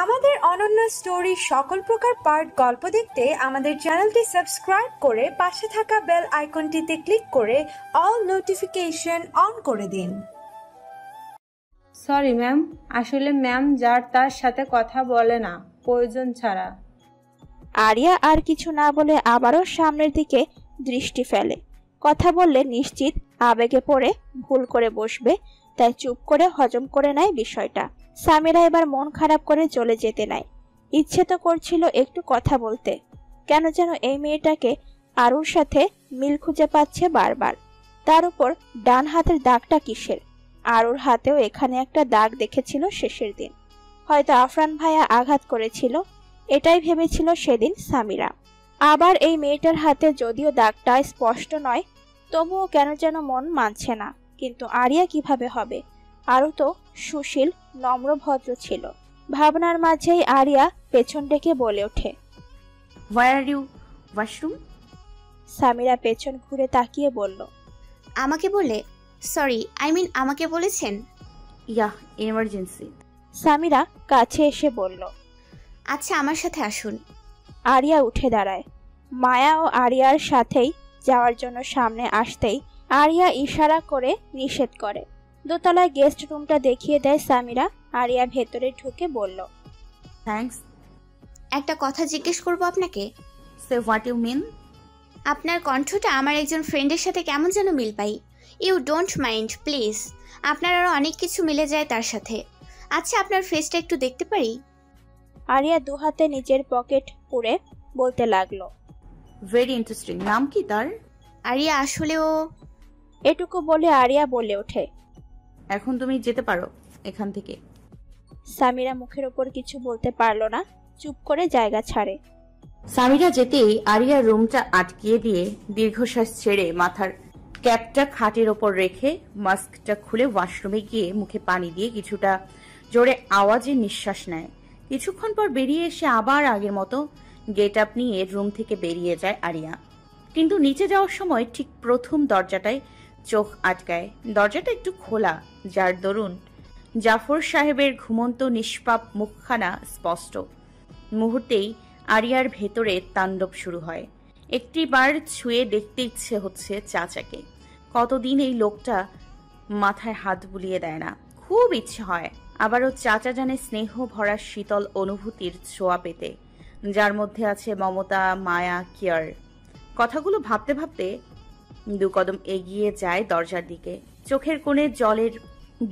আমাদের অনন্য স্টোরি সকল প্রকার পার্ট গল্প দেখতে আমাদের চ্যানেলটি সাবস্ক্রাইব করে পাশে থাকা বেল আইকনটিতে ক্লিক করে অল নোটিফিকেশন অন করে দিন। সরি ম্যাম, আসলে ম্যাম যার তার সাথে কথা বলে না প্রয়োজন ছাড়া। আরিয়া আর কিছু না বলে আবারও সামনের দিকে দৃষ্টি ফেলে। কথা বললে নিশ্চিত আবেগে পড়ে ভুল করে বসবে, তাই চুপ করে হজম করে নেয় বিষয়টা। সামিরা এবার মন খারাপ করে চলে যেতে নাই। ইচ্ছে তো করছিল একটু কথা বলতে, কেন যেন এই মেয়েটাকে আরুর সাথে মিল খুঁজে পাচ্ছে বারবার। তার উপর ডান হাতের দাগটা কিসের? আরুর হাতেও এখানে একটা দাগ দেখেছিল শেষের দিন, হয়তো আফরান ভাইয়া আঘাত করেছিল, এটাই ভেবেছিল সেদিন সামিরা। আবার এই মেয়েটার হাতে যদিও দাগটা স্পষ্ট নয়, তবুও কেন যেন মন মানছে না। কিন্তু আরিয়া কিভাবে হবে? আরও তো সুশীল নম্র ভদ্র ছিল। ভাবনার মাঝেই আরিয়া পেছন ডেকে বলে ওঠে, হোয়ার আর ইউ? ওয়াশরুম? সামিরা পেছন ঘুরে তাকিয়ে বলল, আমাকে বলে? সরি, আমাকে বলেছেন? ইয়া, এমার্জেন্সি। সামিরা কাছে এসে বলল, আচ্ছা, আমার সাথে আসুন। আরিয়া উঠে দাঁড়ায়। মায়া ও আরিয়ার সাথেই যাওয়ার জন্য সামনে আসতেই আরিয়া ইশারা করে নিষেধ করে। দোতলায় গেস্ট রুমটা দেখিয়ে দেয় সামিরা। আরিয়া ভেতরে ঢুকে বলল, থ্যাঙ্কস। একটা কথা জিজ্ঞেস করব আপনাকে। Say what you mean? আপনার কণ্ঠটা আমার একজন ফ্রেন্ডের সাথে কেমন যেন মিল পাই। You don't mind please? আপনার আরও অনেক কিছু মিলে যায় তার সাথে। আচ্ছা, আপনার ফেসটা একটু দেখতে পারি? আরিয়া দুহাতে নিজের পকেট পুরে বলতে লাগলো, ভেরি ইন্টারেস্টিং। নাম কি তার? আরিয়া, আসলে ও। এটুকু বলে আরিয়া বলে ওঠে, এখন তুমি যেতে পারো এখান থেকে। সামিরা মুখের ওপর কিছু বলতে পারলো না, চুপ করে জায়গা ছাড়ে। সামিরা যেতেই আরিয়ার রুমটা আটকিয়ে দিয়ে দীর্ঘশ্বাস ছেড়ে মাথার ক্যাপটা খাটের ওপর রেখে মাস্কটা খুলে ওয়াশরুমে গিয়ে মুখে পানি দিয়ে কিছুটা জোরে আওয়াজে নিঃশ্বাস নেয়। কিছুক্ষণ পর বেরিয়ে এসে আবার আগের মতো গেট আপ নিয়ে রুম থেকে বেরিয়ে যায় আরিয়া। কিন্তু নিচে যাওয়ার সময় ঠিক প্রথম দরজাটায় চোখ আটকায়। দরজাটা একটু খোলা, যার দরুন জাফর সাহেবের ঘুমন্ত নিষ্পাপ মুখখানা স্পষ্ট। মুহূর্তেই আরিয়ার ভেতরে তাণ্ডব শুরু হয়। একটিবার ছুঁয়ে দেখতে ইচ্ছে হচ্ছে চাচাকে। কতদিন এই লোকটা মাথায় হাত বুলিয়ে দেয় না, খুব ইচ্ছে হয় আবারও চাচা জানে স্নেহ ভরা শীতল অনুভূতির ছোঁয়া পেতে, যার মধ্যে আছে মমতা, মায়া, কেয়ার। কথাগুলো ভাবতে ভাবতে দু কদম এগিয়ে যায় দরজার দিকে। চোখের কোণে জলের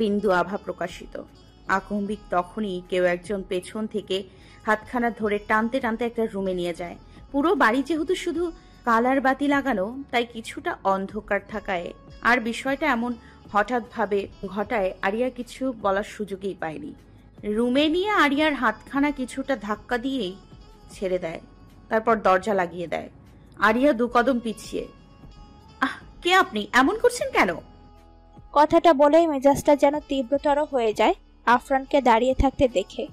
বিন্দু আভা প্রকাশিত। আকম্বিক তখনই কেউ একজন পেছন থেকে হাতখানা ধরে টানতে টানতে একটা রুমে নিয়ে যায়। পুরো বাড়ি যেহেতু শুধু কালার বাতি লাগানো, তাই কিছুটা অন্ধকার থাকায় আর বিষয়টা এমন হঠাৎ ভাবে ঘটায় আরিয়া কিছু বলার সুযোগই পায়নি। রুমে নিয়ে আরিয়ার হাতখানা কিছুটা ধাক্কা দিয়েই ছেড়ে দেয়, তারপর দরজা লাগিয়ে দেয়। আরিয়া দু কদম পিছিয়ে, আহ, কে আপনি? এমন করছেন কেন? কথাটা বলেই মেজাজটা যেন তীব্রতর হয়ে যায় আফরানকে দাঁড়িয়ে থাকতে দেখে।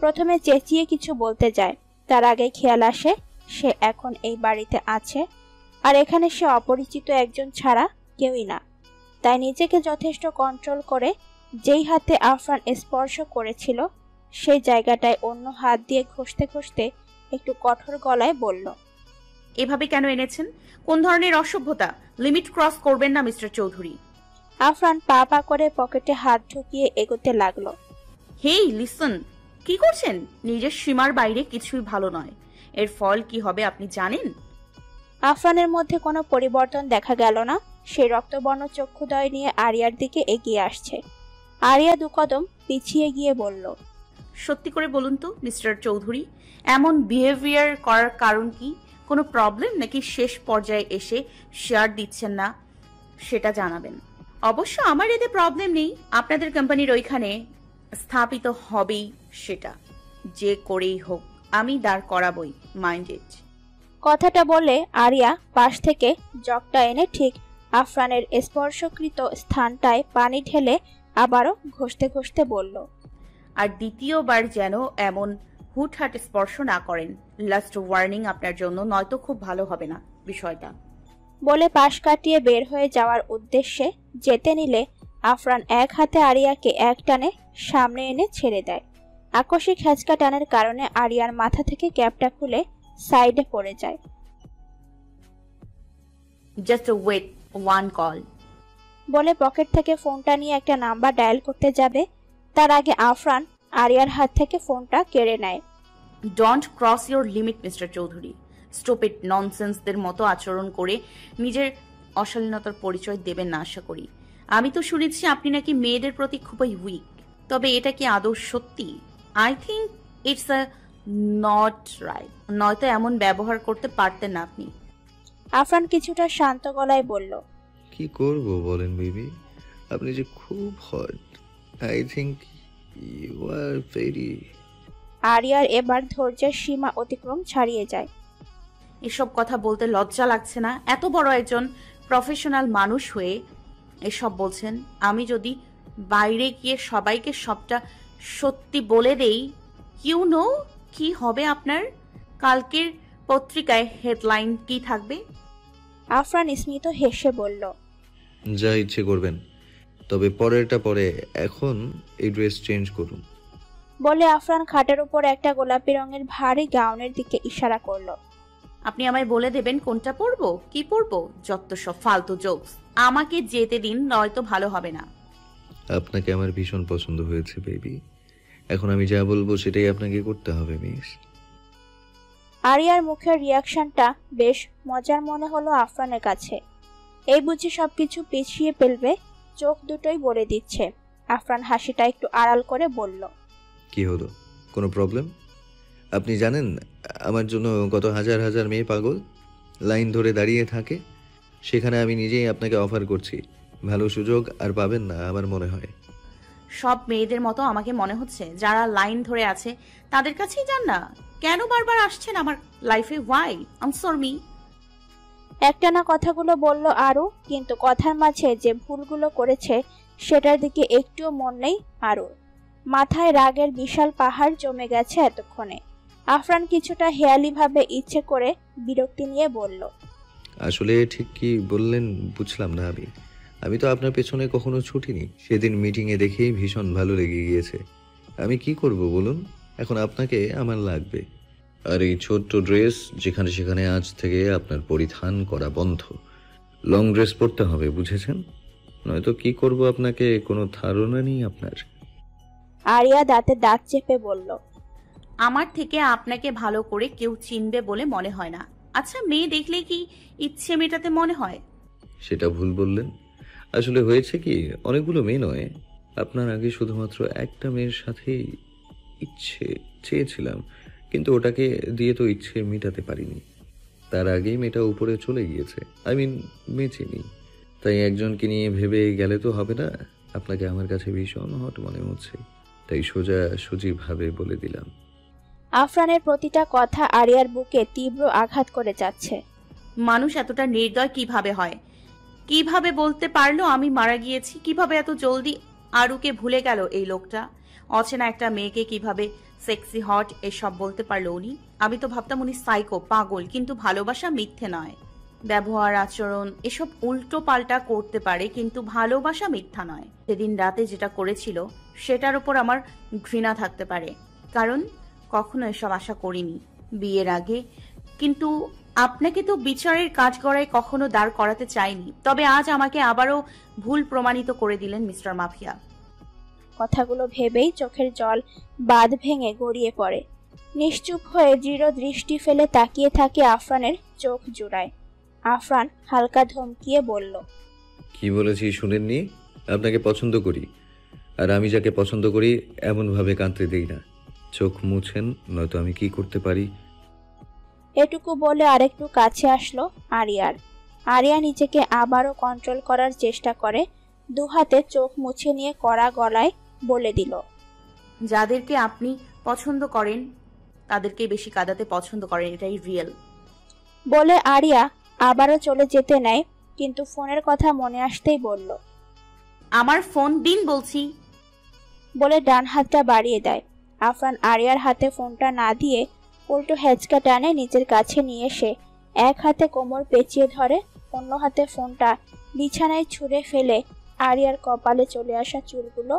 প্রথমে চেঁচিয়ে কিছু বলতে যায়, তার আগে খেয়াল আসে সে এখন এই বাড়িতে আছে, আর এখানে সে অপরিচিত একজন ছাড়া কেউই না। তাই নিজেকে যথেষ্ট কন্ট্রোল করে যেই হাতে আফরান স্পর্শ করেছিল সেই জায়গাটায় অন্য হাত দিয়ে ঘষতে ঘষতে একটু কঠোর গলায় বলল, এভাবে কেন এনেছেন? কোন ধরনের অসভ্যতা? লিমিট ক্রস করবেন না মিস্টার চৌধুরী। আফরান পা পা করে পকেটে হাত ঢুকিয়ে এগোতে লাগলো। হেই লিসন, কি করছেন? নিজের সীমার বাইরে কিছুই ভালো নয়। এর ফল কি হবে আপনি জানেন? আফরানের মধ্যে কোনো পরিবর্তন দেখা গেল না। সে রক্তবর্ণ চক্ষুদয় নিয়ে আরিয়ার দিকে এগিয়ে আসছে। আরিয়া দু কদম পিছিয়ে গিয়ে বলল, সত্যি করে বলুন তো মিস্টার চৌধুরী, এমন বিহেভিয়ার করার কারণ কি? কোনো প্রবলেম নাকি শেষ পর্যায়ে এসে শেয়ার দিচ্ছেন না সেটা জানাবেন। অবশ্য আমার এতে প্রবলেম নেই, আপনাদের কোম্পানির ওইখানে স্থাপিত হবেই সেটা, যে করেই হোক আমি দাঁড় করাবই, মাইন্ডেড। কথাটা বলে আরিয়া পাশ থেকে জগটা এনে ঠিক আফরানের স্পর্শকৃত স্থানটায় পানি ঢেলে আবারও ঘষতে ঘষতে বলল, আর দ্বিতীয়বার যেন এমন হুটহাট স্পর্শ না করেন। লাস্ট ওয়ার্নিং আপনার জন্য, নয়তো খুব ভালো হবে না। বিষয়টা। বলে পাশ কাটিয়ে বের হয়ে যাওয়ার উদ্দেশ্যে যেতে নিলে আফরান এক হাতে আরিয়াকে এক টানে সামনে এনে ছেড়ে দেয়। আকস্মিক হ্যাঁচকা টানের কারণে আরিয়ার মাথা থেকে ক্যাপটা খুলে সাইডে পড়ে যায়। জাস্ট ওয়েট, ওয়ান কল বলে পকেট থেকে ফোনটা নিয়ে একটা নাম্বার ডায়াল করতে যাবে, তার আগে আফরান আরিয়ার হাত থেকে ফোনটা কেড়ে নেয়। Don't cross your limit mister Chowdhury. Stupid ননসেন্সদের মতো আচরণ করে নিজের অশালীনতার পরিচয় দেবেন না আশা করি। আমি তো শুনেছি আপনি নাকি মেয়েদের প্রতি খুবই উইক, তবে এটা কি আদৌ সত্যি? I think it's a not right. নয়তো এমন ব্যবহার করতে পারতেন না আপনি। আফরান কিছুটা শান্ত গলায় বলল, কি করব বলেন বেবি, আপনি যে খুব hot. I think you are very. আরিয়ার এবার ধৈর্যের সীমা অতিক্রম ছাড়িয়ে যায়। এসব কথা বলতে লজ্জা লাগছে না? এত বড় একজন প্রফেশনাল মানুষ হয়ে এসব বলছেন। আমি যদি বাইরে গিয়ে সবাইকে সবটা সত্যি বলে দেই, ইউ নো কি হবে আপনার? কালকের পত্রিকায় হেডলাইন কি থাকবে? আফরান স্মিত হেসে বলল, যা ইচ্ছে করবেন, তবে পরেরটা পরে, এখন এই ড্রেস চেঞ্জ করুন। বলে আফরান খাটের উপর একটা গোলাপি রঙের ভারী গাউনের দিকে ইশারা করলো। আপনি আমায় বলে দেবেন কোনটা পরবো, কি পরবো? যত সব ফালতু জোকস। আমাকে যেতে দিন, নয়তো ভালো হবে না। আপনাকে আমার ভীষণ পছন্দ হয়েছে বেবি, এখন আমি যা বলবো সেটাই আপনাকে করতে হবে মিস। আরিয়ার মুখের রিয়াকশনটা বেশ মজার মনে হলো আফরানের কাছে। এই বুঝি সবকিছু পিছিয়ে ফেলবে, চোখ দুটোই বলে দিচ্ছে। আফরান হাসিটা একটু আড়াল করে বলল, কি হলো, কোনো প্রবলেম? আপনি জানেন আমার জন্য কত হাজার হাজার মেয়ে পাগল লাইন ধরে দাঁড়িয়ে থাকে, সেখানে আমি নিজেই আপনাকে অফার করছি। ভালো সুযোগ আর পাবেন না আমার মনে হয়। সব মেয়েদের মতো আমাকে মনে হচ্ছে? যারা লাইন ধরে আছে তাদের কাছেই যান না কেন? বারবার আসছেন আমার লাইফে, ওয়াই? Answer me. একটানা কথাগুলো বলল আরু, কিন্তু কথার মাঝে যে ভুলগুলো করেছে সেটার দিকে একটুও মন নেই আরুর। মাথায় রাগের বিশাল পাহাড় জমে গেছে এতক্ষণে। আফরান কিছুটা হেয়ালি ভাবে ইচ্ছে করে বিরক্তি নিয়ে বলল, আসলে ঠিক কি বললেন বুঝলাম না। আমি তো আপনার পেছনে কখনো ছুটিনি। সেদিন মিটিংয়ে দেখেই ভীষণ ভালো লেগে গিয়েছে। আমি কি করব বলুন, এখন আপনাকে আমার লাগবে। আর এই ছোট্ট ড্রেস যেখানে সেখানে আজ থেকে আপনার পরিধান করা বন্ধ। লং ড্রেস পরতে হবে, বুঝেছেন? নয়তো কি করব আপনাকে কোনো ধারণা নেই আপনার। আরিয়া দাঁতে দাঁত চেপে বলল, আমার থেকে আপনাকে ভালো করে কেউ চিনবে বলে মনে হয় না। আচ্ছা, মেয়ে দেখলেই কি ইচ্ছে মেটাতে মনে হয়? সেটা ভুল বললেন। আসলে হয়েছে কি, অনেকগুলো মেয়ে নয়, আপনার আগে শুধুমাত্র একটা মেয়ের সাথেই ইচ্ছে চেয়েছিলাম, কিন্তু ওটাকে দিয়ে তো ইচ্ছে মেটাতে পারিনি। তার আগেই মেয়েটা উপরে চলে গিয়েছে, মেচেনি। তাই একজনকে নিয়ে ভেবে গেলে তো হবে না। আপনাকে আমার কাছে ভীষণ হট মনে হচ্ছে, তাই সোজাসুজি ভাবে বলে দিলাম। আফরানের প্রতিটা কথা আরিয়ার বুকে তীব্র আঘাত করে যাচ্ছে। মানুষ এতটা নির্দয় কিভাবে হয়? কিভাবে বলতে পারলো আমি মারা গিয়েছি? কিভাবে এত জলদি আরুকে ভুলে গেল এই লোকটা? অচেনা একটা মেয়েকে কিভাবে সেক্সি হট এসব বলতে পারলো উনি? আমি তো ভাবতাম উনি সাইকো, পাগল, কিন্তু ভালোবাসা মিথ্যে নয়। ব্যবহার, আচরণ এসব উল্টো পাল্টা করতে পারে, কিন্তু ভালোবাসা মিথ্যা নয়। সেদিন রাতে যেটা করেছিল সেটার উপর আমার ঘৃণা থাকতে পারে, কারণ কখনো এসব আশা করিনি বিয়ের আগে। কিন্তু আপনাকে তো বিচারের কাঠগড়ায় কখনো দাঁড় করাতে চাইনি। তবে আজ আমাকে আবারও ভুল প্রমাণিত করে দিলেন মিস্টার মাফিয়া। কথাগুলো ভেবেই চোখের জল বাঁধ ভেঙে গড়িয়ে পড়ে। নিশ্চুপ হয়ে দৃঢ় দৃষ্টি ফেলে তাকিয়ে থাকে আফরানের চোখ জোড়ায়। আফরান হালকা ধমকিয়ে বলল, কি বলেছি শুনেননি? আপনাকে পছন্দ করি, আর আমি যাকে পছন্দ করি এমনভাবে কাঁদতে দেই না। চোখ মুছেন, নয়তো আমি কি করতে পারি। এটুকু বলে আরেকটু কাছে আসলো আরিয়ার। আরিয়া নিজেকে আবারও কন্ট্রোল করার চেষ্টা করে, দুহাতে চোখ মুছে নিয়ে কড়া গলায় বলে দিল, যাদেরকে আপনি পছন্দ করেন তাদেরকে বেশি কাঁদাতে পছন্দ করেন, এটাই রিয়েল। বলে আরিয়া আবারও চলে যেতে নেয়, কিন্তু ফোনের কথা মনে আসতেই বলল, আমার ফোন দিন বলছি। বলে ডান হাতটা বাড়িয়ে দেয়। আফরান আরিয়ার হাতে ফোনটা না দিয়ে উল্টো হেঁচকা টানে নিজের কাছে নিয়ে এসে এক হাতে কোমর পেঁচিয়ে ধরে, অন্য হাতে ফোনটা বিছানায় ছুঁড়ে ফেলে আরিয়ার কপালে চলে আসা চুলগুলো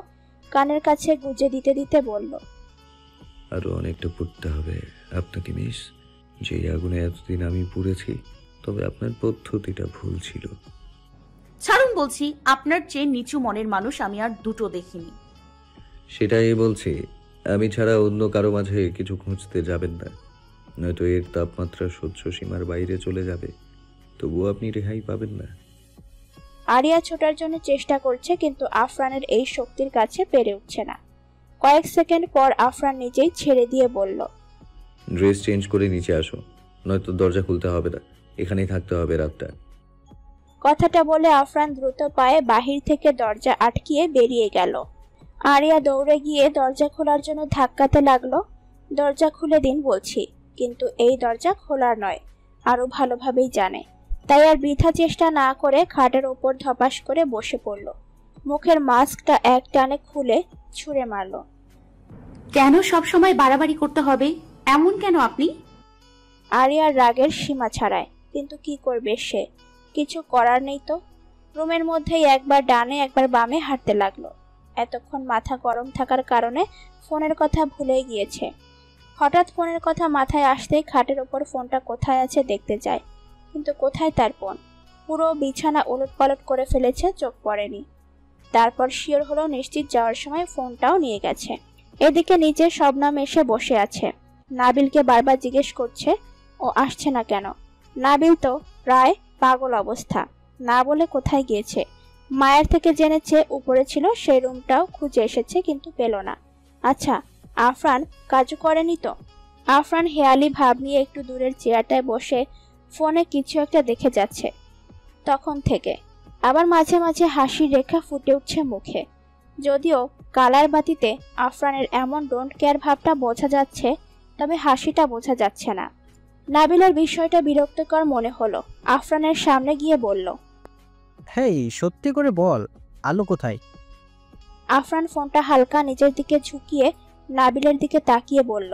কানের কাছে গুজে দিতে দিতে বলল, আরো অনেকটা পড়তে হবে আপনাকে মিস। যে আগুনে এতদিন আমি পুড়েছি, তবে আপনার পদ্ধতিটা ভুল ছিল। ছাড়ুন বলছি, আপনার চেয়ে নিচু মনের মানুষ আমি আর দুটো দেখিনি। সেটাই বলছি, আমি ছাড়া অন্য কারো মাঝে কিছু খুঁজতে যাবেন না, নয়তো এর তাপমাত্রা সহ্য সীমার বাইরে চলে যাবে। তবুও আপনি রেহাই পাবেন না। আরিয়া ছোটার জন্য চেষ্টা করছে, কিন্তু আফরানের এই শক্তির কাছে পেরে উঠছে না। কয়েক সেকেন্ড পর আফরান নিজেই ছেড়ে দিয়ে বলল, ড্রেস চেঞ্জ করে নিচে আসো, নয়তো দরজা খুলতে হবে না, এখানেই থাকতে হবে রাতটা। কথাটা বলে আফরান দ্রুত পায়ে বাহির থেকে দরজা আটকিয়ে বেরিয়ে গেল। আরিয়া দৌড়ে গিয়ে দরজা খোলার জন্য ধাক্কাতে লাগলো। দরজা খুলে দিন বলছি, কিন্তু এই দরজা খোলার নয়, আরো ভালোভাবেই জানে। তাই আর বৃথা চেষ্টা না করে খাটের ওপর ধপাস করে বসে পড়ল। মুখের মাস্কটা এক টানে খুলে ছুঁড়ে মারল। কেন সব সময় বাড়াবাড়ি করতে হবে? এমন কেন আপনি? আরিয়ার রাগের সীমা ছাড়ায়, কিন্তু কি করবে সে? কিছু করার নেই তো। রুমের মধ্যেই একবার ডানে একবার বামে হাঁটতে লাগলো। এতক্ষণ মাথা গরম থাকার কারণে ফোনের কথা ভুলে গিয়েছে। হঠাৎ ফোনের কথা মাথায় আসতেই খাটের ওপর ফোনটা কোথায় আছে দেখতে যায়, কিন্তু কোথায় তার ফোন? পুরো বিছানা উলটপালট করে ফেলেছে, চোখ পড়েনি। তারপর শিওর হলো নিশ্চিত যাওয়ার সময় ফোনটাও নিয়ে গেছে। এদিকে নিচে শবনম এসে বসে আছে। নাবিলকে বারবার জিজ্ঞেস করছে ও আসছে না কেন। নাবিল তো প্রায় পাগল অবস্থা, না বলে কোথায় গিয়েছে। মায়ের থেকে জেনেছে উপরে ছিল, সেই রুমটাও খুঁজে এসেছে, কিন্তু পেল না। আচ্ছা, আফরান কাজু করেনি তো? আফরান হেয়ালি ভাব নিয়ে একটু দূরের চেয়ারটায় বসে ফোনে কিছু একটা দেখে যাচ্ছে তখন থেকে। আবার মাঝে মাঝে হাসির রেখা ফুটে উঠছে মুখে। যদিও কালার বাতিতে আফরানের এমন ডোন্ট কেয়ার ভাবটা বোঝা যাচ্ছে, তবে হাসিটা বোঝা যাচ্ছে না। নাবিলার বিষয়টা বিরক্তকর মনে হলো। আফরানের সামনে গিয়ে বলল, হেই, সত্যি করে বল, আলো কোথায়? আফরান ফোনটা হালকা নিজের দিকে ঝুঁকিয়ে নাবিলের দিকে তাকিয়ে বলল,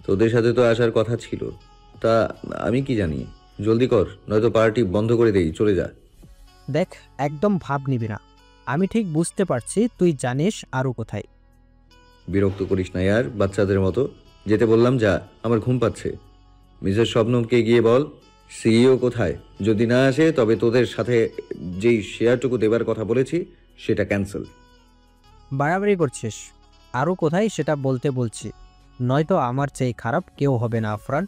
তোদের সাথে তো আসার কথা ছিল, তা আমি কি জানি। জলদি কর, নয়তো পার্টি বন্ধ করে দেই, চলে যা। দেখ, একদম ভাব নিবি না। আমি ঠিক বুঝতে পারছি তুই জানিস আরও কোথায়। বিরক্ত করিস না ইয়ার, বাচ্চাদের মতো। যেতে বললাম যা, আমার ঘুম পাচ্ছে। মিসেস শবনমকে গিয়ে বল সিইও কোথায়। যদি না আসে তবে তোদের সাথে যেই শেয়ারটুকু দেবার কথা বলেছি সেটা ক্যান্সেল। বাড়াবাড়ি করছিস। আরও কোথায় সেটা বলতে বলছি, নয়তো আমার চেয়ে খারাপ কেউ হবে না আফরান।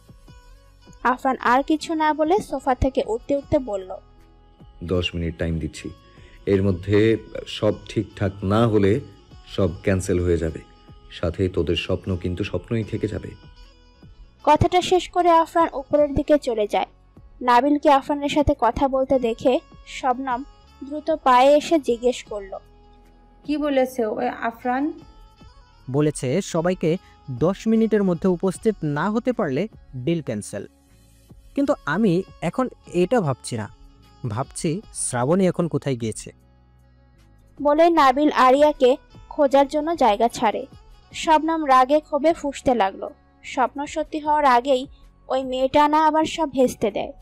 আফরান আর কিছু না বলে সোফা থেকে উঠতে উঠতে বলল, 10 মিনিট টাইম দিচ্ছি, এর মধ্যে সব ঠিকঠাক না হলে সব ক্যান্সেল হয়ে যাবে, সাথে তোদের স্বপ্ন কিন্তু স্বপ্নই থেকে যাবে। কথাটা শেষ করে আফরান উপরের দিকে চলে যায়। নাবিলকে আফরানের সাথে কথা বলতে দেখে শবনম দ্রুত পায়ে এসে জিজ্ঞেস করলো, কি বলেছে ওই আফরান? বলেছে সবাইকে 10 মিনিটের মধ্যে উপস্থিত না হতে পারলে ডিল ক্যান্সেল। কিন্তু আমি এখন এটা ভাবছি না, ভাবছি শ্রাবণী এখন কোথায় গিয়েছে। বলে নাবিল আরিয়াকে খোঁজার জন্য জায়গা ছাড়ে। শবনম রাগে ক্ষোভে ফুঁসতে লাগলো। স্বপ্ন সত্যি হওয়ার আগেই ওই মেয়েটা না আবার সব ভেস্তে দেয়।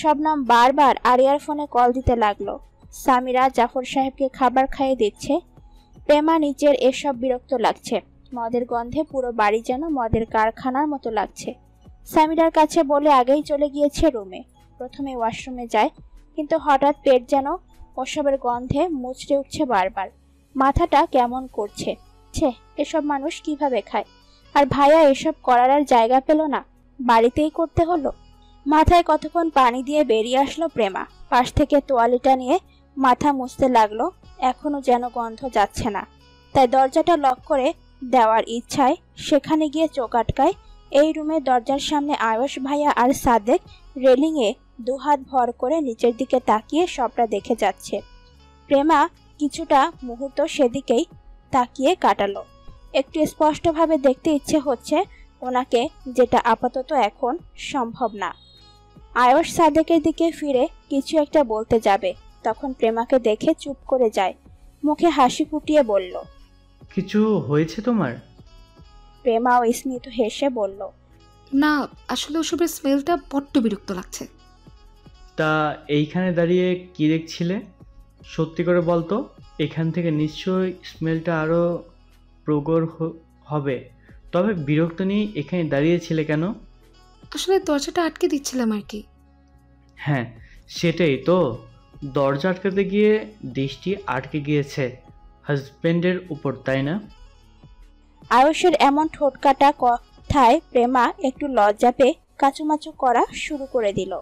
শবনম বারবার আরিয়ার ফোনে কল দিতে লাগলো। সামিরা জাফর সাহেবকে খাবার খাইয়ে দিচ্ছে। প্রেমা নিচের এসব বিরক্ত লাগছে। মদের গন্ধে পুরো বাড়ি যেন মদের কারখানার মতো লাগছে। সামিরার কাছে বলে আগেই চলে গিয়েছে রুমে। প্রথমে ওয়াশরুমে যায়, কিন্তু হঠাৎ পেট যেন ওসবের গন্ধে মুচড়ে উঠছে বারবার। মাথাটা কেমন করছে। ছে, এসব মানুষ কিভাবে খায়? আর ভাইয়া এসব করার আর জায়গা পেল না, বাড়িতেই করতে হলো। মাথায় কতক্ষণ পানি দিয়ে বেরিয়ে আসলো প্রেমা। পাশ থেকে তোয়ালিটা নিয়ে মাথা মুছতে লাগলো। এখনো যেন গন্ধ যাচ্ছে না। তাই দরজাটা লক করে দেওয়ার ইচ্ছায় সেখানে গিয়ে চোখ আটকায়। এই রুমের দরজার সামনে আয়ুষ ভাইয়া আর সাদেক রেলিংয়ে দুহাত ভর করে নিচের দিকে তাকিয়ে সবটা দেখে যাচ্ছে। প্রেমা কিছুটা মুহূর্ত সেদিকেই তাকিয়ে কাটালো। একটু স্পষ্টভাবে দেখতে ইচ্ছে হচ্ছে ওনাকে, যেটা আপাতত এখন সম্ভব না। আয়ুষ সাদেকের দিকে ফিরে কিছু একটা বলতে যাবে, তখন প্রেমাকে দেখে চুপ করে যায়। মুখে হাসি ফুটিয়ে বলল, কিছু হয়েছে তোমার? প্রেমাও স্মিত হেসে বলল, না, আসলে ওসবের স্মেলটা বড্ড বিরক্ত লাগছে। তা এইখানে দাঁড়িয়ে কি দেখছিলে? সত্যি করে বলতো, এখান থেকে নিশ্চয়ই স্মেলটা আরও প্রগর হবে। তবে বিরক্ত নিয়ে এখানে দাঁড়িয়েছিলে কেন? আসলে দরজাটা আটকে দিচ্ছিলাম আর কি। হ্যাঁ, সেটাই তো। দরজা আটকাতে গিয়ে দৃষ্টি আটকে গিয়েছে হাজবেন্ডের উপর, তাই না? আয়ুষের এমন ঠোঁটকাটা কথায় প্রেমা একটু লজ্জা পেয়ে কাচুমাচু করা শুরু করে দিল।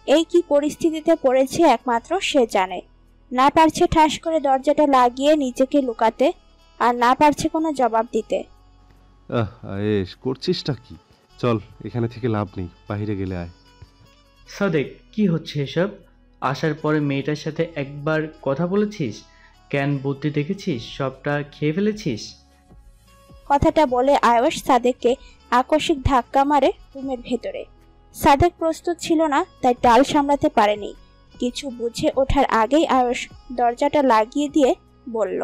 এই কি পরিস্থিতিতে পড়েছে একমাত্র সে জানে। না পারছে ঠাস করে দরজাটা লাগিয়ে নিজেকে লুকাতে, আর না পারছে কোনো জবাব দিতে। আয়েশ, করছিসটা কি? চল, এখানে থেকে লাভ নেই, বাইরে গেলে আয়। সাদেক, কি হচ্ছে এসব? আসার পরে মেয়েটার সাথে একবার কথা বলেছিস? জ্ঞান বুদ্ধি দেখেছিস? সবটা খেয়ে ফেলেছিস? কথাটা বলে আয়ুষ সাদেককে আকস্মিক ধাক্কা মারে রুমের ভেতরে। সাদেক প্রস্তুত ছিল না, তাই টাল সামলাতে পারেনি। কিছু বুঝে ওঠার আগেই আয়ুষ দরজাটা লাগিয়ে দিয়ে বলল,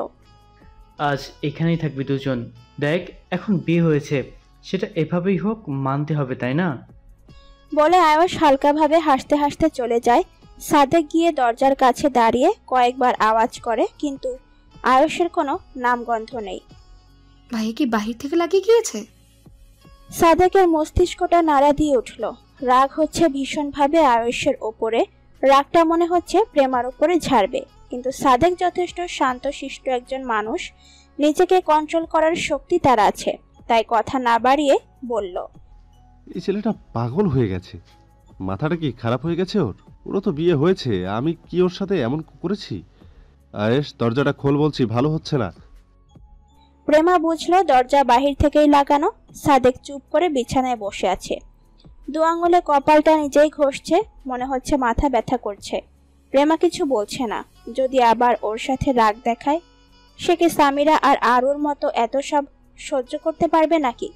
আজ এখানেই থাকবি দুজন। দেখ, এখন বিয়ে হয়েছে, সেটা এভাবেই হোক মানতে হবে, তাই না? বলে আয়ুষ হালকাভাবে হাসতে হাসতে চলে যায়। সাদেক গিয়ে দরজার কাছে দাঁড়িয়ে কয়েকবার আওয়াজ করে, কিন্তু আয়ুষের কোনো নামগন্ধ নেই। ভাইয়া কি বাহির থেকে লাগিয়ে গিয়েছে? সাদেকের মস্তিষ্কটা নাড়া দিয়ে উঠল। রাগ হচ্ছে ভীষণভাবে আয়ুষের ওপরে। রাগটা মনে হচ্ছে প্রেমার উপরে ঝাড়বে, কিন্তু সাদেক যথেষ্ট শান্তশিষ্ট একজন মানুষ, নিজেকে কন্ট্রোল করার শক্তি তার আছে, তাই কথা না বাড়িয়ে বলল, এই ছেলেটা পাগল হয়ে গেছে। মাথাটা কি খারাপ হয়ে গেছে ওর? ওরও তো বিয়ে হয়েছে, আমি কি ওর সাথে এমন করেছি? আয়েশ, দরজাটা খোল বলছি, ভালো হচ্ছে না। প্রেমা বুঝলো দরজা বাহির থেকেই লাগানো। সাদেক চুপ করে বিছানায় বসে আছে, দু আঙুলে কপালটা নিজেই ঘষছে, মনে হচ্ছে মাথা ব্যথা করছে। প্রেমা কিছু বলছে না। যদি আবার ওর সাথে রাগ দেখায়, সে কি সামিরা আর আরুর মতো এত সব সহ্য করতে পারবে নাকি?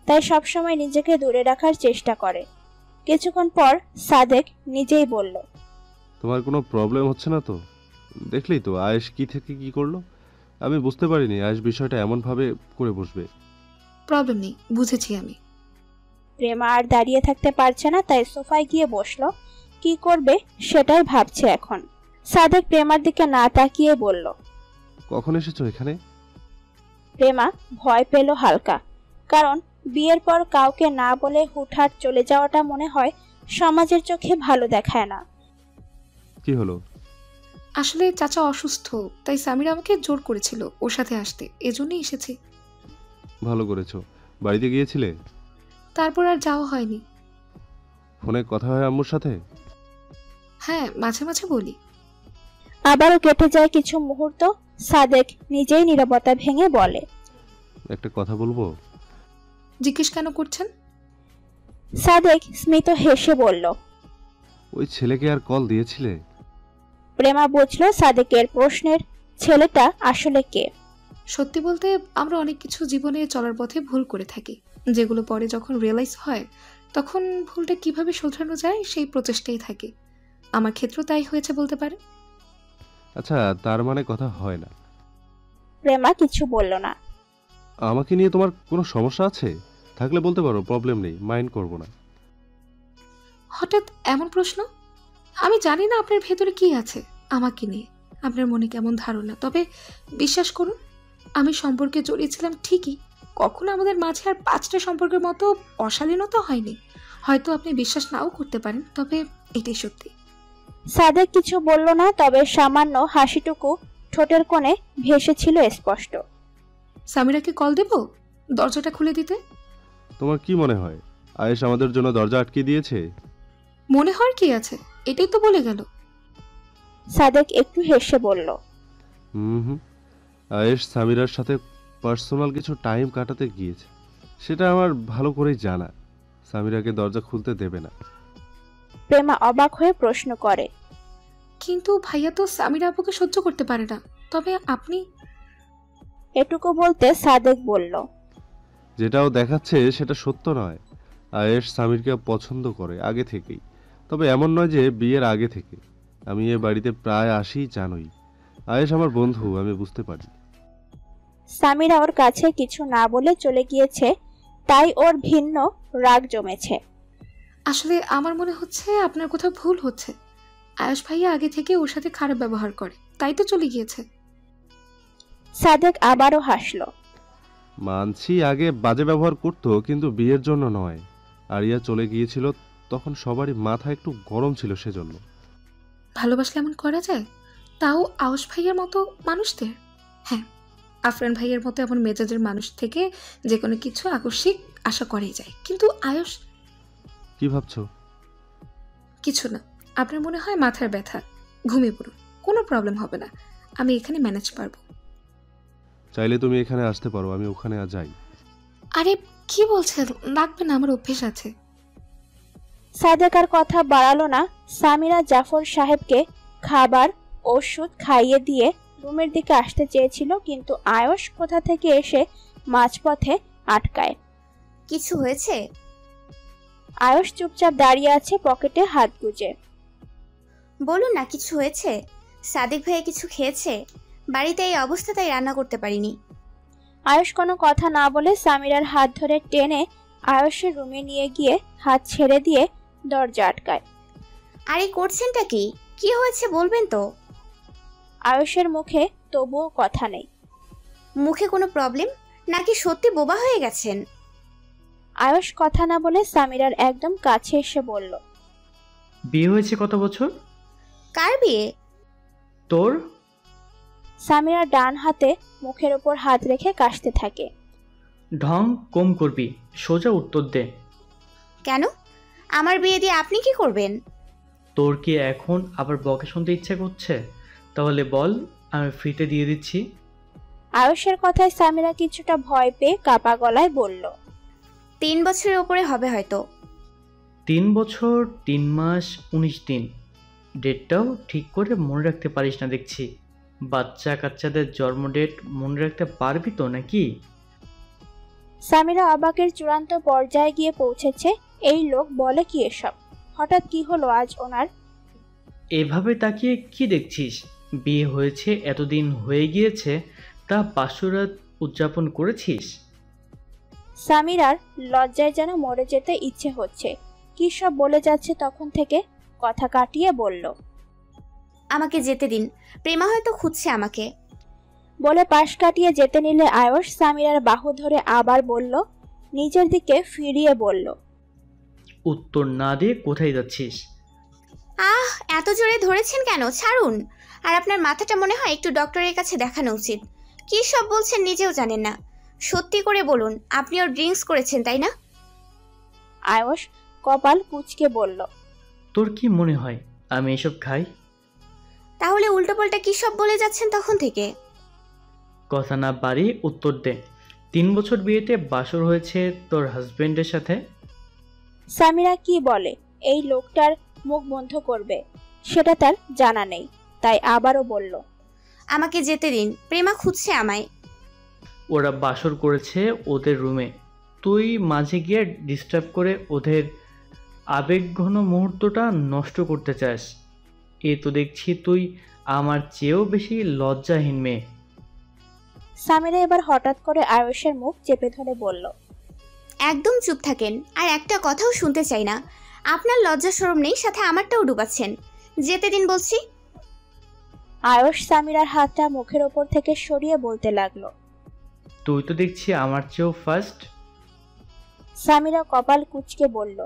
তাই সবসময় নিজেকে দূরে রাখার চেষ্টা করে। কিছুক্ষণ পর সাদেক নিজেই বলল, তোমার কোনো প্রবলেম হচ্ছে না তো? দেখলেই তো আয়েশ কি থেকে কি করলো। আমি বুঝতে পারিনি আয়েশ বিষয়টা এমনভাবে করে বসবে। প্রবলেম নেই, বুঝেছি আমি। প্রেমা আর দাঁড়িয়ে থাকতে পারছে না, তাই সোফায় গিয়ে বসলো। কি করবে সেটাই ভাবছে এখন। সাদেক প্রেমার দিকে না তাকিয়ে বলল, কখন এসেছো এখানে? প্রেমা ভয় পেল হালকা, কারণ বিয়ের পর কাউকে না বলে হুটহাট চলে যাওয়াটা মনে হয় সমাজের চোখে ভালো দেখায় না। কি হলো? আসলে চাচা অসুস্থ, তাই সামিরা আমাকে জোর করেছিল ওর সাথে আসতে, এজন্যই এসেছি। ভালো করেছো। বাড়িতে গিয়েছিলে? তারপর আর যাওয়া হয়নি। ফোনে কথা হয় আম্মুর সাথে? হ্যাঁ, মাঝে মাঝে বলি। আবারও কেটে যায় কিছু মুহূর্ত। সাদেক নিজেই নীরবতা ভেঙে বলে, একটা কথা বলবো? জিজ্ঞেস কেন করছেন? সাদেক স্মিত হেসে বলল, ওই ছেলেকে আর কল দিয়েছিলে? প্রেমা বুঝলো সাদেকের প্রশ্নের ছেলেটা আসলে কে। সত্যি বলতে আমরা অনেক কিছু জীবনে চলার পথে ভুল করে থাকি, যেগুলো পরে যখন রিয়েলাইজ হয় তখন ভুলটা কিভাবে শোধরানো যায় সেই প্রচেষ্টাই থাকে। আমার ক্ষেত্রে তাই হয়েছে বলতে পারে। আচ্ছা, তার মানে কথা হয় না? প্রেমা কিছু বলল না। আমাকে নিয়ে তোমার কোনো সমস্যা আছে? থাকলে বলতে পারো, প্রবলেম নেই, মাইন্ড করব না। হঠাৎ এমন প্রশ্ন? আমি জানি না আপনার ভেতরে কি আছে আমাকে নিয়ে, আপনার মনে কেমন ধারণা। তবে বিশ্বাস করুন, আমি সম্পর্কে জড়িয়েছিলাম ঠিকই, কখনো আমাদের মাঝে আর 5টা সম্পর্কের মতো অশালীনতা হয়নি। হয়তো আপনি বিশ্বাস নাও করতে পারেন, তবে এটাই সত্যি। সাদেক কিছু বলল না, তবে সামান্য হাসিটুকু ঠোঁটের কোণে ভেসেছিল স্পষ্ট। সামিরাকে কল দেব দরজাটা খুলে দিতে? তোমার কি মনে হয় আয়েশ আমাদের জন্য দরজা আটকে দিয়েছে? মনে হয় কি আছে, এটাই তো বলে গেল। সাদেক একটু হেসে বলল, হুম, আয়েশ সামিরার সাথে পার্সোনাল কিছু টাইম কাটাতে গিয়েছে, সেটা আমার ভালো করেই জানা। সামিরাকে দরজা খুলতে দেবে না। প্রেমা অবাক হয়ে প্রশ্ন করে, কিন্তু ভাইয়া তো সামিরা আপুকে সহ্য করতে পারে না, তবে আপনি? এটুকু বলতে সাদেক বলল, যেটাও দেখাচ্ছে সেটা সত্য নয়। আয়েশ সামিরকে পছন্দ করে আগে থেকেই, তবে এমন নয় যে বিয়ের আগে থেকে। আমি এ বাড়িতে প্রায় আসি, জানোই। আয়েশ আমার বন্ধু, আমি বুঝতে পারি। সামিরা ওর কাছে কিছু না বলে চলে গিয়েছে, তাই ওর ভিন্ন রাগ জমেছে। আসলে আমার মনে হচ্ছে আপনার কোথাও ভুল হচ্ছে। আয়ুষ ভাইয়া আগে থেকে ওর সাথে খারাপ ব্যবহার করে, তাই তো চলে গিয়েছে। সাদেক আবারও হাসলো। মানছি আগে বাজে ব্যবহার করতো, কিন্তু বিয়ের জন্য নয়। আরিয়া চলে গিয়েছিল তখন সবারই মাথা একটু গরম ছিল সেজন্য। ভালোবাসলে এমন করা যায়, তাও আয়ুষ ভাইয়ার মতো মানুষদের? হ্যাঁ, আফরান ভাইয়ের মতো এমন মেজাজের মানুষ থেকে যে কোনো কিছু আকস্মিক আশা করেই যায়, কিন্তু আয়ুষ। কি ভাবছো? কিছু না। আপনার মনে হয় মাথার ব্যথা, ঘুমিয়ে পড়ুন, কোনো প্রবলেম হবে না, আমি এখানে ম্যানেজ পারবো। চাইলে তুমি এখানে আসতে পারো, আমি ওখানে যাই। আরে কি বলছেন, লাগবে না, আমার অভ্যেস আছে। সাদেক আর কথা বাড়ালো না। সামিরা জাফর সাহেবকে খাবার ওষুধ খাইয়ে দিয়ে রুমের দিকে আসতে চেয়েছিল, কিন্তু আয়ুষ কোথা থেকে এসে মাঝপথে আটকায়। কিছু হয়েছে? আয়ুষ চুপচাপ দাঁড়িয়ে আছে, পকেটে হাত গুজে। বলুন না, কিছু হয়েছে? সাদিক ভাইয়া কিছু খেয়েছে? বাড়িতে এই অবস্থা, তাই রান্না করতে পারিনি। আয়ুষ কোনো কথা না বলে সামিরার হাত ধরে টেনে আয়ুষের রুমে নিয়ে গিয়ে হাত ছেড়ে দিয়ে দরজা আটকায়। আরে করছেনটা কি? কি হয়েছে বলবেন তো? আয়ুষের মুখে তবুও কথা নেই। মুখে কোনো প্রবলেম নাকি সত্যি বোবা হয়ে গেছেন? আয়ুষ কথা না বলে সামিরার একদম কাছে এসে বলল, বিয়ে হয়েছে কত বছর? কার বিয়ে? তোর? সামিরা ডান হাতে মুখের ওপর হাত রেখে কাশতে থাকে। ঢং কম করবি, সোজা উত্তর দে। কেন? আমার বিয়ে দিয়ে আপনি কি করবেন? তোর কি এখন আবার বকে শুনতে ইচ্ছে করছে? তাহলে বল, আমি ফ্রিতে দিয়ে দিচ্ছি। আয়ুষের কথায় সামিরা কিছুটা ভয় পেয়ে কাপা গলায় বলল, 3 বছরের উপরে হবে হয়তো। 3 বছর 3 মাস 19 দিন। ডেটটাও ঠিক করে মনে রাখতে পারিস না দেখছি। বাচ্চা কাচ্চাদের জন্ম ডেট মনে রাখতে পারবি তো নাকি? সামিরা অবাকের চূড়ান্ত পর্যায়ে গিয়ে পৌঁছেছে। এই লোক বলে কি এসব? হঠাৎ কি হলো আজ ওনার? এভাবে তাকিয়ে কি দেখছিস? বিয়ে হয়েছে এতদিন হয়ে গিয়েছে, তা বাসরাত উদযাপন করেছিস? সামিরার লজ্জায় যেন মরে যেতে ইচ্ছে হচ্ছে। কি সব বলে যাচ্ছে তখন থেকে, কথা কাটিয়ে বলল, আমাকে যেতে দিন, প্রেমা হয়তো খুঁজছে আমাকে। বলে পাশ কাটিয়ে যেতে নিলে আয়ুষ সামিরার বাহু ধরে আবার বলল, নিজের দিকে ফিরিয়ে বলল, উত্তর না দিয়ে কোথায় যাচ্ছিস? আহ, এত জোরে ধরেছেন কেন? ছাড়ুন। আর আপনার মাথাটা মনে হয় একটু ডক্টরের কাছে দেখানো উচিত। কি সব বলছেন নিজেও জানেন না। সত্যি করে বলুন, আপনি ওর ড্রিঙ্কস করেছেন তাই না? আয়ুষ কপাল কুঁচকে বলল, তোর কি মনে হয় আমি এসব খাই? তাহলে উল্টোপাল্টা কি সব বলে যাচ্ছেন তখন থেকে? কথা না বাড়িয়ে উত্তর দে। 3 বছর বিয়েতে বাসর হয়েছে তোর হাজবেন্ডের সাথে? সামিরা কি বলে এই লোকটার মুখ বন্ধ করবে সেটা তার জানা নেই, তাই আবারও বলল, আমাকে যেতে দিন, প্রেমা খুঁজছে আমায়। ওরা বাসর করেছে ওদের রুমে, তুই মাঝে গিয়ে ডিস্টার্ব করে ওদের আবেগঘন মুহূর্তটা নষ্ট করতে চাস। এ তো দেখছি তুই আমার চেয়েও বেশি লজ্জাহীন মেয়ে। সামিরা এবার হঠাৎ করে আয়ুষের মুখ চেপে ধরে বলল, একদম চুপ থাকেন, আর একটা কথাও শুনতে চাই না। আপনার লজ্জা শরম নেই, সাথে আমারটাও ডুবাচ্ছেন। যেতে দিন বলছি। আয়ুষ সামিরার হাতটা মুখের ওপর থেকে সরিয়ে বলতে লাগলো, তুই তো দেখছি আমার চেয়েও ফার্স্ট। সামিরা কপাল কুঁচকে বলল,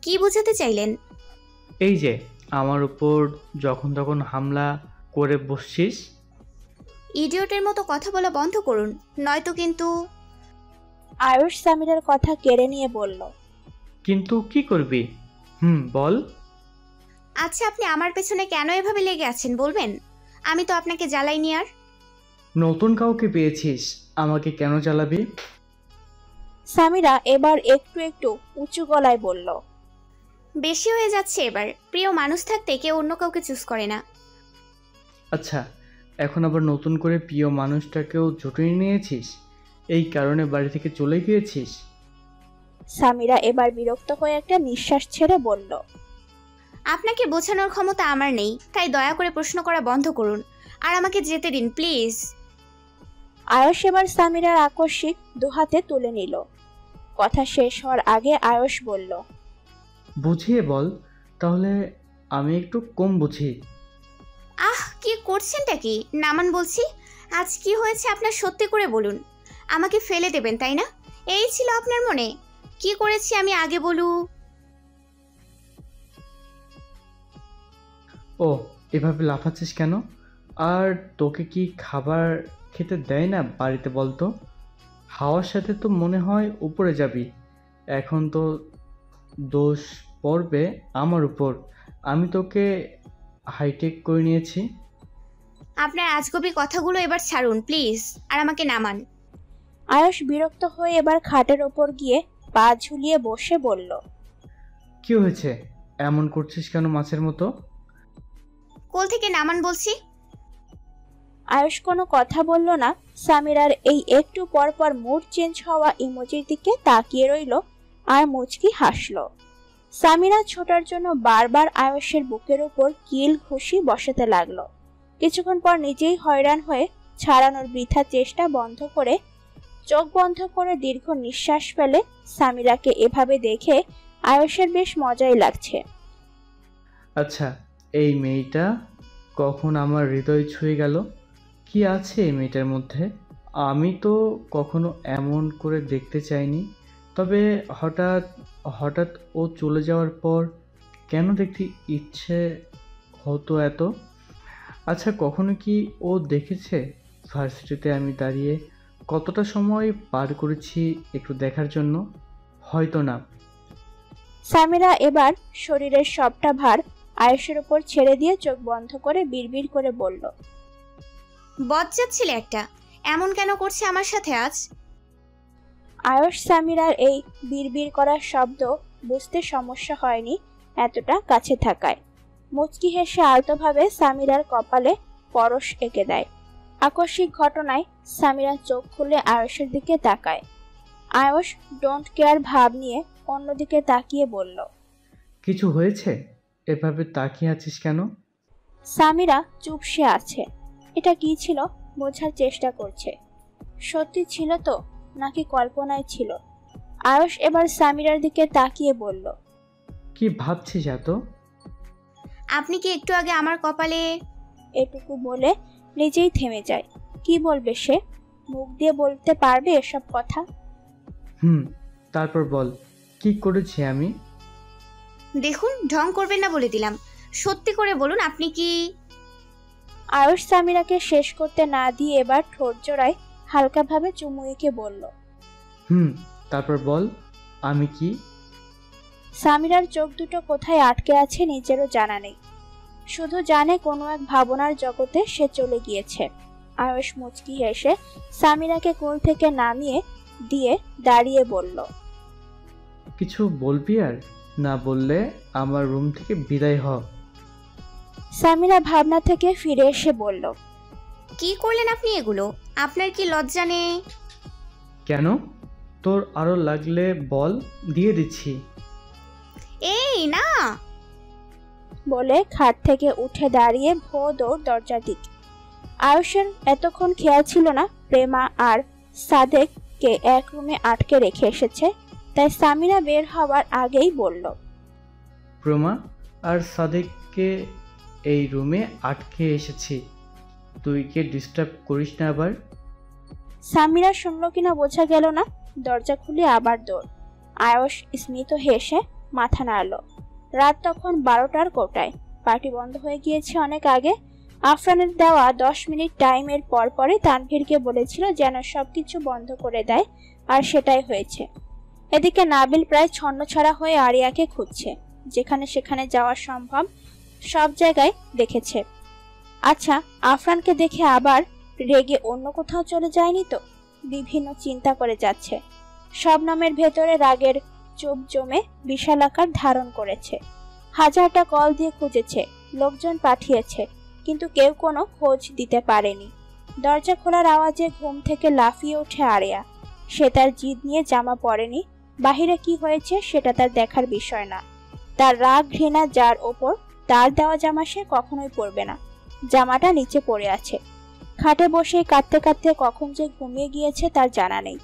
কি বোঝাতে চাইলেন? এই যে আমার উপর যখন তখন হামলা করে বসছিস। ইডিয়টের মতো কথা বলা বন্ধ করুন, নয়তো কিন্তু। আয়ুষ সামিরার কথা কেড়ে নিয়ে বলল, কিন্তু কি করবি? বল। আচ্ছা, আপনি আমার পেছনে কেন এভাবে লেগে আছেন বলবেন? আমি তো আপনাকে জ্বালাইনি। আর নতুন কাউকে পেয়েছিস, আমাকে কেন জ্বালাবি? সামিরা এবার একটু একটু উঁচু গলায় বলল, বেশি হয়ে যাচ্ছে এবার। প্রিয় মানুষ থাকতে কেউ অন্য কাউকে চুজ করে না। আচ্ছা, এখন আবার নতুন করে প্রিয় মানুষটাকেও জটিয়ে নিয়েছিস, এই কারণে বাড়ি থেকে চলে গিয়েছিস? সামিরা এবার বিরক্ত হয়ে একটা নিঃশ্বাস ছেড়ে বলল, আপনাকে বোঝানোর ক্ষমতা আমার নেই, তাই দয়া করে প্রশ্ন করা বন্ধ করুন আর আমাকে যেতে দিন প্লিজ। আয়ুষ এবার সামিরার আকস্মিক দুহাতে তুলে নিল। কথা শেষ হওয়ার আগে আয়ুষ বলল, বুঝিয়ে বল তাহলে, আমি একটু কম বুঝি। আহ, কি করছেনটা কি? নামান বলছি। আজ কি হয়েছে আপনার, সত্যি করে বলুন। আমাকে ফেলে দেবেন তাই না? এই ছিল আপনার মনে? কি করেছি আমি আগে বলু। ও, এভাবে লাফাচ্ছিস কেন? আর তোকে কি খাবার খেতে দেয় না বাড়িতে বলতো? হাওয়ার সাথে তো মনে হয় উপরে যাবি। এখন তো দোষ পড়বে আমার উপর। আমি তোকে হাইটেক করে নিয়েছি। আপনার আজগবি কথাগুলো এবার ছাড়ুন প্লিজ, আর আমাকে নামান। আয়ুষ বিরক্ত হয়ে এবার খাটের ওপর গিয়ে পা ঝুলিয়ে বসে বলল, কি হয়েছে? এমন করছিস কেন মাছের মতো? কোল থেকে নামান বলছি। আয়ুষ কোনো কথা বলল না। সামিরার এই একটু পর পর মুড চেঞ্জ হওয়া ইমোজির দিকে তাকিয়ে রইল আর মুচকি হাসল। সামিরা ছোটার জন্য বারবার আয়ুষের বুকের উপর কিল ঘুষি বসাতে লাগলো। কিছুক্ষণ পর নিজেই হয়রান হয়ে ছাড়ানোর বৃথা চেষ্টা বন্ধ করে চোখ বন্ধ করে দীর্ঘ নিঃশ্বাস ফেলে। সামিরাকে এভাবে দেখে আয়ুষের বেশ মজাই লাগছে। আচ্ছা, এই মেয়েটা কখন আমার হৃদয় ছুঁয়ে গেল? কি আছে এই মেয়েটার মধ্যে? আমি তো কখনো এমন করে দেখতে চাইনি। তবে হঠাৎ হঠাৎ ও চলে যাওয়ার পর কেন দেখতে ইচ্ছে হতো এত? আচ্ছা, কখনো কি ও দেখেছে ভার্সিটিতে আমি দাঁড়িয়ে কতটা সময় পার করেছি একটু দেখার জন্য? হয়তো না। সামিরা এবার শরীরের সবটা ভার আয়ুষের উপর ছেড়ে দিয়ে চোখ বন্ধ করে বিড়বিড় করে বলল, বজ্জাত ছেলে একটা, এমন কেন করছে আমার সাথে আজ? আয়ুষ সামিরার এই বিড়বিড় করার শব্দ বুঝতে সমস্যা হয়নি এতটা কাছে থাকায়। মুচকি হেসে আলতোভাবে সামিরার কপালে পরশ এঁকে দেয়। আকস্মিক ঘটনায় সামিরা চোখ খুলে আয়ুষের দিকে তাকায়। আয়ুষ ডোন্ট কেয়ার ভাব নিয়ে অন্যদিকে তাকিয়ে বলল, কিছু হয়েছে? এভাবে তাকিয়ে আছিস কেন? সামিরা চুপসে আছে। এটা কি ছিল বোঝার চেষ্টা করছে। সত্যি ছিল তো নাকি কল্পনায় ছিল? আয়ুষ এবার সামিরার দিকে তাকিয়ে বলল, কি ভাবছিস এত? আপনি কি একটু আগে আমার কপালে? এটুকু বলে নিজেই থেমে যায়। কি বলবে সে? মুখ দিয়ে বলতে পারবে এসব কথা? তারপর বল, কি করেছি আমি? দেখুন, ঢং করবেন না বলে দিলাম। সত্যি করে বলুন আপনি কি? আয়ুষ সামিরাকে শেষ করতে না দিয়ে এবার ঠোঁট জোড়ায় হালকাভাবে চুমু এঁকে বলল, তারপর বল, আমি কি? সামিরার চোখ দুটো কোথায় আটকে আছে নিজেরও জানা নেই। শুধু জানে কোনো এক ভাবনার জগতে সে চলে গিয়েছে। আয়ুষ মুচকি হেসে সামিরাকে কোল থেকে নামিয়ে দিয়ে দাঁড়িয়ে বলল, কিছু বলবি? আর না বললে আমার রুম থেকে বিদায় হ। সামিরা ভাবনা থেকে ফিরে এসে বলল, কি করলেন আপনি এগুলো? আপনার কি লজ্জা নেই? কেন? তোর আরো লাগলে বল, দিয়ে দিচ্ছি। এই না বলে খাট থেকে উঠে দাঁড়িয়ে ভো দৌড় দরজার দিকে। আয়ুষের এতক্ষণ খেয়াল ছিল না প্রেমা আর সাদেককে এক রুমে আটকে রেখে এসেছে, তাই সামিরা বের হওয়ার আগেই বলল, প্রেমা আর সাদেককে এই রুমে আটকে এসেছি, তুই কে ডিস্টার্ব করিস না আবার। সামিরা শুনল কিনা বোঝা গেল না। দরজা খুলে আবার দৌড়। আয়ুষ স্মিত হেসে মাথা নাড়ল। রাত তখন 12টার কোটায়। পার্টি বন্ধ হয়ে গিয়েছে অনেক আগে। আফরানের দেওয়া 10 মিনিট টাইমের পরে তানভীরকে বলেছিল যেন সবকিছু বন্ধ করে দেয়, আর সেটাই হয়েছে। এদিকে নাবিল প্রায় ছন্নছাড়া হয়ে আরিয়াকে খুঁজছে। যেখানে সেখানে যাওয়া সম্ভব সব জায়গায় দেখেছে। আচ্ছা, আফরানকে দেখে আবার রেগে অন্য কোথাও চলে যায়নি তো? বিভিন্ন চিন্তা করে যাচ্ছে। শবনমের ভেতরে রাগের চোপ জমে বিশাল আকার ধারণ করেছে। হাজারটা কল দিয়ে খুঁজেছে, লোকজন পাঠিয়েছে, কিন্তু কেউ কোনো খোঁজ দিতে পারেনি। দরজা খোলার আওয়াজে ঘুম থেকে লাফিয়ে ওঠে আরিয়া। সে তার জিদ নিয়ে জামা পরেনি। বাহিরে কি হয়েছে সেটা তার দেখার বিষয় না। তার রাগ ঘৃণা যার ওপর, তার দেওয়া জামা সে কখনোই পরবে না। জামাটা নিচে পড়ে আছে। খাটে বসে কাঁদতে কাঁদতে কখন যে ঘুমিয়ে গিয়েছে তার জানা নেই।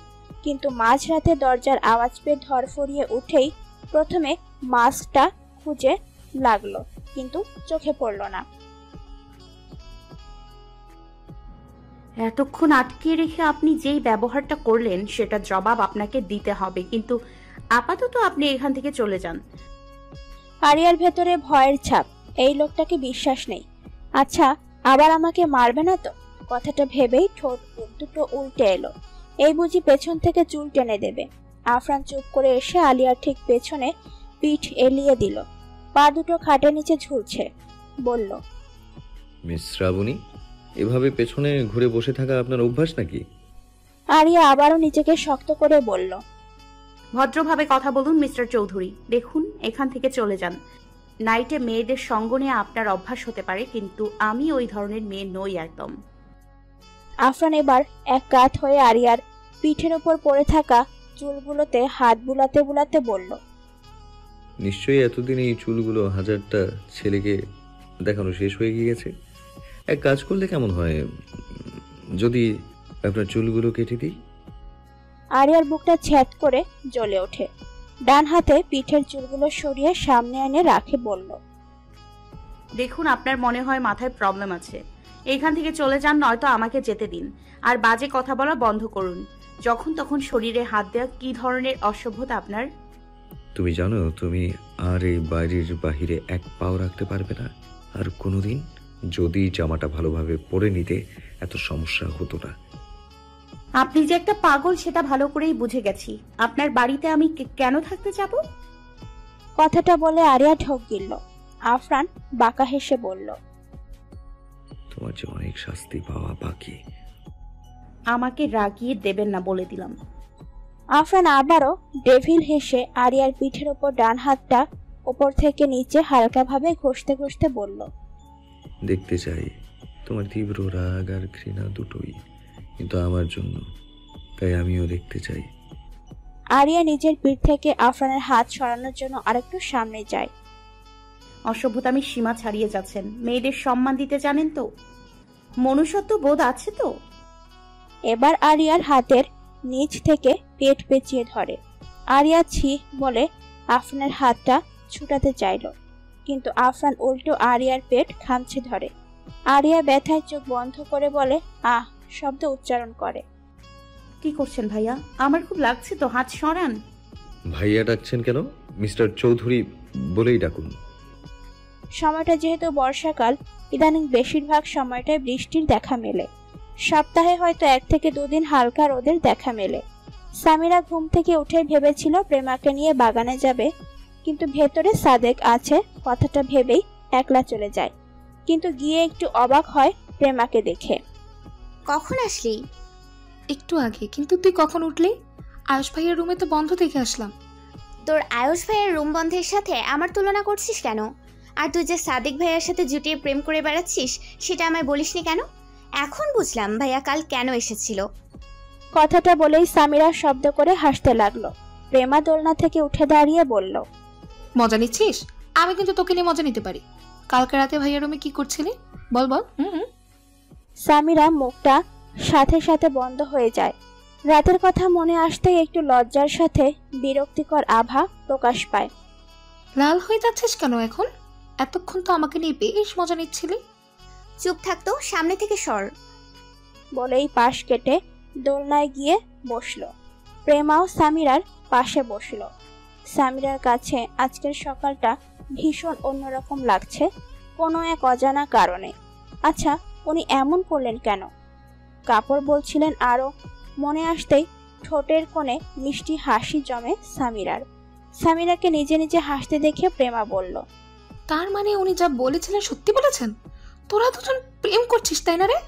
কিন্তু মাঝরাতে দরজার আওয়াজ পেয়ে ধরফরিয়ে উঠেই প্রথমে মাস্কটা খুঁজে লাগলো। কিন্তু চোখে পড়ল না। এতক্ষণ আটকে রেখে আপনি যেই ব্যবহারটা করলেন সেটার জবাব আপনাকে দিতে হবে, কিন্তু আপাতত আপনি এখান থেকে চলে যান। আরিয়ার ভেতরে ভয়ের ছাপ, এই লোকটাকে বিশ্বাস নেই। আচ্ছা, আবার আমাকে মারবে না তো? কথাটা ভেবেই ঠোঁট দুটো উল্টে এলো, এই বুঝি পেছন থেকে চুল টেনে দেবে। আফরান চুপ করে এসে আলিয়ার ঠিক পেছনে পিঠ এলিয়ে দিল, পা দুটো খাটের নিচে ঝুলছে, বলল, মিস শ্রাবণী, এভাবে পেছনে ঘুরে বসে থাকা আপনার অভ্যাস নাকি? আরিয়া আবারও নিজেকে শক্ত করে বলল, ভদ্রভাবে কথা বলুন মিস্টার চৌধুরী। দেখুন, এখান থেকে চলে যান। নাইটে মেয়েদের সঙ্গ নিয়ে আপনার অভ্যাস হতে পারে, কিন্তু আমি ওই ধরনের মেয়ে নই একদম। আফরান এবার এক কাত হয়ে আরিয়ার পিঠের ওপর পড়ে থাকা চুলগুলোতে হাত বুলাতে বুলাতে বলল, নিশ্চয়ই এতদিন এই চুলগুলো হাজারটা ছেলেকে দেখানো শেষ হয়ে গিয়েছে। এক কাজ করলে কেমন হয়, যদি আপনার চুলগুলো কেটে দিই? আরিয়ার বুকটা ছ্যাদ করে জ্বলে ওঠে, ডান হাতে পিঠের চুলগুলো সরিয়ে সামনে এনে রাখে বলল, দেখুন, আপনার মনে হয় মাথায় প্রবলেম আছে। এখান থেকে চলে যান, নয়তো আমাকে যেতে দিন। আর বাজে কথা বলা বন্ধ করুন। যখন তখন শরীরে হাত দেওয়া কি ধরনের অসভ্যতা আপনার? তুমি জানো তুমি আর এই বাড়ির বাহিরে এক পাও রাখতে পারবে না আর কোনোদিন। যদি জামাটা ভালোভাবে পরে নিতে এত সমস্যা হতো না। আপনি যে একটা পাগল সেটা ভালো করেই বুঝে গেছি। আপনার বাড়িতে আমি কেন থাকতে যাব? কথাটা বলে আরিয়া ঢোক গিলল। আফরান বাঁকা হেসে বলল, তোমার যে অনেক শাস্তি পাওয়া বাকি। আমাকে রাগিয়ে দেবেন না বলে দিলাম। আফরান আবারও ডেভিল হেসে আরিয়ার পিঠের ওপর ডান হাতটা ওপর থেকে নিচে হালকাভাবে ঘষতে ঘষতে বলল, দেখতে চাই তোমার তীব্র রাগ আর ঘৃণা দুটোই, কিন্তু আমার জন্য, তাই আমিও দেখতে চাই। আরিয়া নিজের পিঠ থেকে আফরানের হাত সরানোর জন্য আরেকটু সামনে যায়। অসভ্যতামি সীমা ছাড়িয়ে যাচ্ছেন। মেয়েদের সম্মান দিতে জানেন তো? মনুষ্যত্ব বোধ আছে তো? এবার আরিয়ার হাতের নিচ থেকে পেট পেঁচিয়ে ধরে। আরিয়া ছি বলে আফরানের হাতটা ছুটাতে চাইল, কিন্তু আফরান উল্টো আরিয়ার পেট খামছে ধরে। আরিয়া ব্যথায় চোখ বন্ধ করে বলে, আহ শব্দ উচ্চারণ করে। কি করছেন ভাইয়া? আমার খুব লাগছে তো, হাত সরান। ভাইয়া ডাকছেন কেন? মিস্টার চৌধুরী বলেই ডাকুন। সময়টা যেহেতু বর্ষাকাল, ইদানিং বেশিরভাগ সময়টায় বৃষ্টির দেখা মেলে। সপ্তাহে হয়তো 1 থেকে 2 দিন হালকা রোদের দেখা মেলে। সামিরা ঘুম থেকে উঠে ভেবেছিল প্রেমাকে নিয়ে বাগানে যাবে, কিন্তু ভেতরে সাদেক আছে কথাটা ভেবেই একলা চলে যায়। কিন্তু গিয়ে একটু অবাক হয় প্রেমাকে দেখে। কখন আসলি? একটু আগে। কিন্তু তুই কখন উঠলি? আয়ুষ ভাইয়ের রুমে তো বন্ধ দেখে আসলাম। তোর আয়ুষ ভাইয়ের রুম বন্ধের সাথে আমার তুলনা করছিস কেন? আর তুই যে সাদিক ভাইয়ার সাথে জুটিয়ে প্রেম করে বেড়াচ্ছিস সেটা আমায় বলিসনি কেন? এখন বুঝলাম ভাইয়া কাল কেন এসেছিল। কথাটা বলেই সামিরা শব্দ করে হাসতে লাগলো। প্রেমা দোলনা থেকে উঠে দাঁড়িয়ে বলল, মজা নিচ্ছিস? আমি কিন্তু তোকে নিয়ে মজা নিতে পারি। কালকে রাতে ভাইয়ার রুমে কি করছিলি? বল বল। সামিরা মুখটা সাথে সাথে বন্ধ হয়ে যায়। রাতের কথা মনে আসতেই একটু লজ্জার সাথে বিরক্তিকর আভা প্রকাশ পায়। লাল হয়ে যাচ্ছিস কেন এখন? এতক্ষণ তো আমাকে নিয়ে বেশ মজা নিচ্ছিলি। চুপ থাকতো, সামনে থেকে সর। বলেই পাশ কেটে দোলনায় গিয়ে বসলো। প্রেমাও সামিরার পাশে বসলো। সামিরার কাছে আজকের সকালটা ভীষণ অন্যরকম লাগছে, কোনো এক অজানা কারণে। আচ্ছা, উনি এমন করলেন কেন? কাপড় বলছিলেন আরো। মনে আসতেই ঠোঁটের কোণে মিষ্টি হাসি জমে সামিরার। সামিরাকে নিজে নিজে হাসতে দেখে প্রেমা বলল, তার মানে উনি যা বলেছিলেন সত্যি বলেছেন? তোরা দুজন প্রেম করছিস তাই না রে?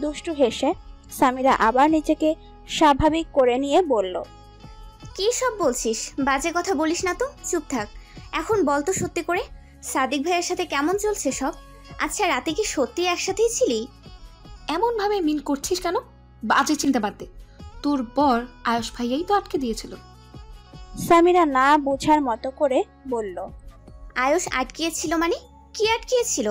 দুষ্টু হেসে সামিরা আবার নিজেকে স্বাভাবিক করে নিয়ে বলল, কি সব বলছিস? বাজে কথা বলিস না তো, চুপ থাক। এখন বল তো সত্যি করে, সাদিক ভাইয়ের সাথে কেমন চলছে সব? আচ্ছা, রাতে কি সত্যি একসাথেই ছিলি? এমন ভাবে মিন করছিস কেন? বাজে চিন্তা বাদ দে। তোর বর আয়ুষ ভাইয়াই তো আটকে দিয়েছিল। সামিরা না বোঝার মতো করে বলল, আয়ুষ আটকিয়েছিল মানে? কি আটকিয়েছিল?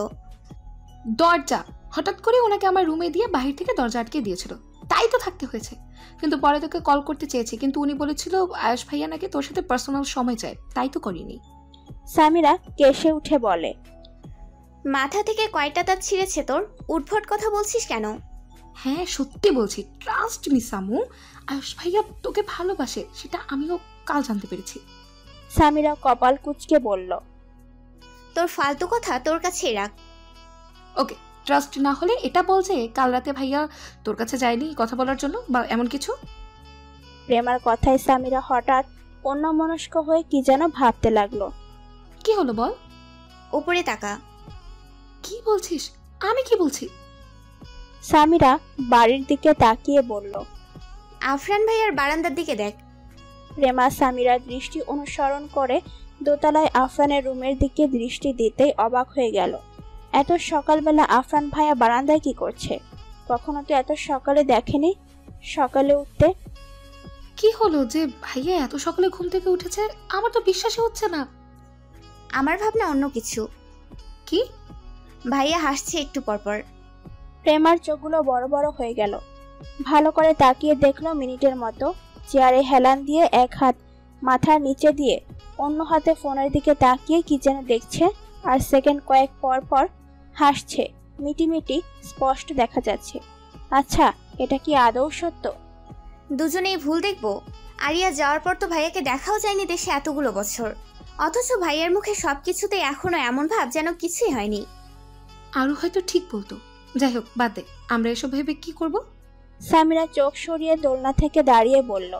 দরজা। হঠাৎ করে ওনাকে আমার রুমে দিয়ে বাহির থেকে দরজা আটকে দিয়েছিল, তাই তো থাকতে হয়েছে। কিন্তু পরে তোকে কল করতে চেয়েছি, কিন্তু উনি বলেছিল আয়ুষ ভাইয়া নাকি তোর সাথে পার্সোনাল সময় চায়, তাই তো করিনি। সামিরা কেশে উঠে বলে, মাথা থেকে কয়টা দাঁত ছিঁড়েছে তোর? উদ্ভট কথা বলছিস কেন? হ্যাঁ সত্যি বলছি, ট্রাস্ট মি সামু, আয়ুষ ভাইয়া তোকে ভালোবাসে, সেটা আমিও কাল জানতে পেরেছি। সামিরা কপাল কুঁচকে বলল, তোর ফালতু কথা তোর কাছেই রাখ। ওকে, ট্রাস্ট না হলে এটা বল যে কাল রাতে ভাইয়া তোর কাছে যায়নি কথা বলার জন্য বা এমন কিছু। প্রেমার কথায় সামিরা হঠাৎ অন্যমনস্ক হয়ে কি যেন ভাবতে লাগলো। কি হলো বল। উপরে তাকা। কি বলছিস? আমি কি বলছি? সামিরা বাড়ির দিকে তাকিয়ে বলল, আফরান ভাইয়ার বারান্দার দিকে দেখ। প্রেমা সামিরার দৃষ্টি অনুসরণ করে দোতলায় আফরানের রুমের দিকে দৃষ্টি দিতেই অবাক হয়ে গেল। এত সকালবেলা আফরান ভাইয়া বারান্দায় কি করছে? কখনো তো এত সকালে দেখেনি। সকালে উঠতে কি হলো যে ভাইয়া এত সকালে ঘুম থেকে উঠেছে? আমার তো বিশ্বাসই হচ্ছে না। আমার ভাবনা অন্য কিছু। কি? ভাইয়া হাসছে একটু পরপর। প্রেমার চোখগুলো বড় বড় হয়ে গেল। ভালো করে তাকিয়ে দেখলো মিনিটের মতো চেয়ারে হেলান দিয়ে এক হাত মাথার নিচে দিয়ে অন্য হাতে ফোনের দিকে তাকিয়ে কি যেন দেখছে, আর সেকেন্ড কয়েক পর পর হাসছে। মিটিমিটি স্পষ্ট দেখা যাচ্ছে। আচ্ছা, এটা কি আদৌ সত্য? দুজনেই ভুল দেখবো। আরিয়া যাওয়ার পর তো ভাইয়াকে দেখাও যায়নি দেশে এতগুলো বছর, অথচ ভাইয়ার মুখে সবকিছুতে এখনো এমন ভাব যেন কিছুই হয়নি। আরও হয়তো ঠিক বলতো। যাই হোক, বাদ দে, আমরা এসব ভেবে কি করব? সামিরা চোখ সরিয়ে দোলনা থেকে দাঁড়িয়ে বলল,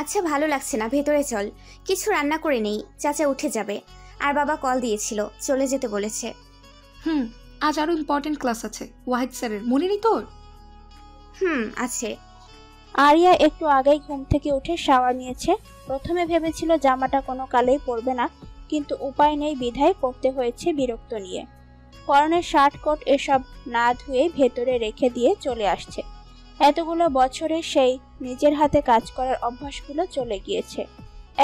আচ্ছা ভালো লাগছে না, ভেতরে চল, কিছু রান্না করে নেই, চাচা উঠে যাবে। আর বাবা কল দিয়েছিল, চলে যেতে বলেছে। আজ আরো ইম্পর্টেন্ট ক্লাস আছে ওয়াহিদ স্যারের, মনে নেই তোর? আছে। আরিয়া একটু আগেই ঘুম থেকে উঠে শাওয়ার নিয়েছে। প্রথমে ভেবেছিল জামাটা কোনো কালেই পরবে না, কিন্তু উপায় নেই বিধায় পরতে হয়েছে বিরক্ত নিয়ে। পরনের শার্ট কোট এসব না ধুয়ে ভেতরে রেখে দিয়ে চলে আসছে। এতগুলো বছরে সেই নিজের হাতে কাজ করার অভ্যাসগুলো চলে গিয়েছে।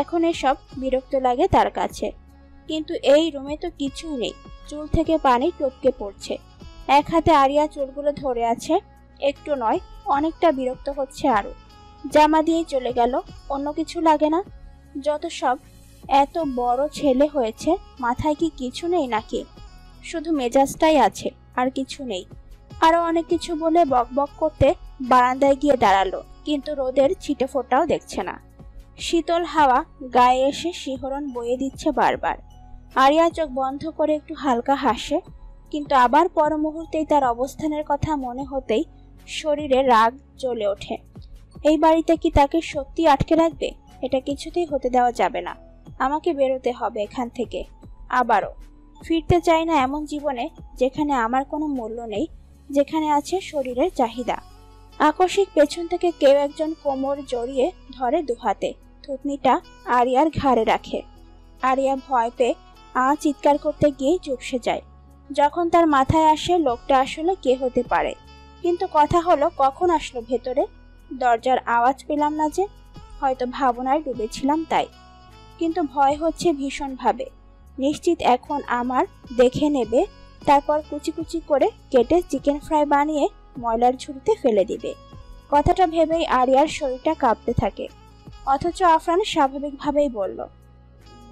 এখন এসব বিরক্ত লাগে তার কাছে। কিন্তু এই রুমে তো কিছুই নেই। চুল থেকে পানি টপকে পড়ছে। এক হাতে আরিয়া চুলগুলো ধরে আছে। একটু নয়, অনেকটা বিরক্ত হচ্ছে আরো। জামা দিয়েই চলে গেল, অন্য কিছু লাগে না। যত সব, এত বড় ছেলে হয়েছে, মাথায় কি কিছু নেই নাকি? শুধু মেজাজটাই আছে, আর কিছু নেই। আরো অনেক কিছু বলে বকবক করতে বারান্দায় গিয়ে দাঁড়ালো, কিন্তু রোদের ছিটে ফোটাও দেখছে না। শীতল হাওয়া গায়ে এসে শিহরণ বয়ে দিচ্ছে বারবার। আরিয়া চোখ বন্ধ করে একটু হালকা হাসে, কিন্তু আবার পর মুহূর্তেই তার অবস্থানের কথা মনে হতেই শরীরে রাগ জ্বলে ওঠে। এই বাড়িতে কি তাকে সত্যি আটকে রাখবে? এটা কিছুতেই হতে দেওয়া যাবে না। আমাকে বেরোতে হবে এখান থেকে। আবারও ফিরতে চাই না এমন জীবনে যেখানে আমার কোনো মূল্য নেই, যেখানে আছে শরীরের চাহিদা। আকস্মিক পেছন থেকে কেউ একজন কোমর জড়িয়ে ধরে দুহাতে। থুতনিটা আরিয়ার ঘাড়ে রাখে। আরিয়া ভয় পেয়ে চিৎকার করতে গিয়ে চুপসে যায়। যখন তার মাথায় আসে লোকটা আসলে কে হতে পারে, কিন্তু কথা হলো কখন আসলো ভেতরে? দরজার আওয়াজ পেলাম না যে, হয়তো ভাবনায় ডুবেছিলাম তাই। কিন্তু ভয় হচ্ছে ভীষণভাবে। নিশ্চিত এখন আমার দেখে নেবে, তারপর কুচি কুচি করে কেটে চিকেন ফ্রাই বানিয়ে ময়লার ঝুড়িতে ফেলে দিবে। কথাটা ভেবেই আরিয়ার শরীরটা কাঁপতে থাকে। অথচ আফরান স্বাভাবিকভাবেই বলল,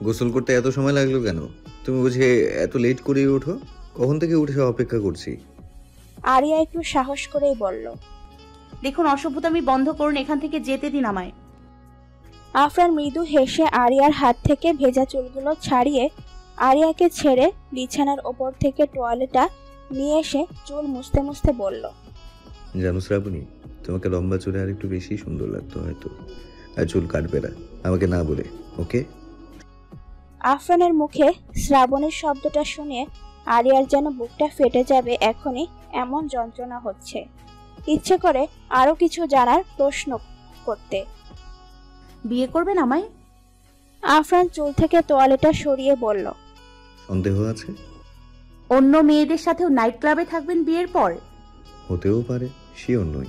গোসল করতে এত সময় লাগলো কেন? তুমি বুঝে এত লেট করে ওঠো? কখন থেকে উঠে অপেক্ষা করছি। আরিয়া একটু সাহস করেই বলল, দেখুন অসভ্যতামি বন্ধ করুন, এখান থেকে যেতে দিন আমায়। আফরান মৃদু হেসে আরিয়ার হাত থেকে ভেজা চুলগুলো ছাড়িয়ে আরিয়াকে ছেড়ে বিছানার ওপর থেকে টোয়ালেটা নিয়ে এসে চুল মুছতে মুছতে বলল, জানো শ্রাবণী, তোমাকে লম্বা চুলে আর একটু বেশি সুন্দর লাগতো হয়তো। আর চুল কাটবে না আমাকে না বলে, ওকে? আফরানের মুখে শ্রাবণের শব্দটা শুনে আরিয়ার যেন বুকটা ফেটে যাবে এখনই, এমন যন্ত্রণা হচ্ছে। ইচ্ছে করে আরো কিছু জানার প্রশ্ন করতে। বিয়ে করবেন আমায়? আফরান চুল থেকে তোয়ালেটা সরিয়ে বলল, সন্দেহ আছে? অন্য মেয়েদের সাথেও নাইট ক্লাবে থাকবেন বিয়ের পর? হতেও পারে, শিওর নই।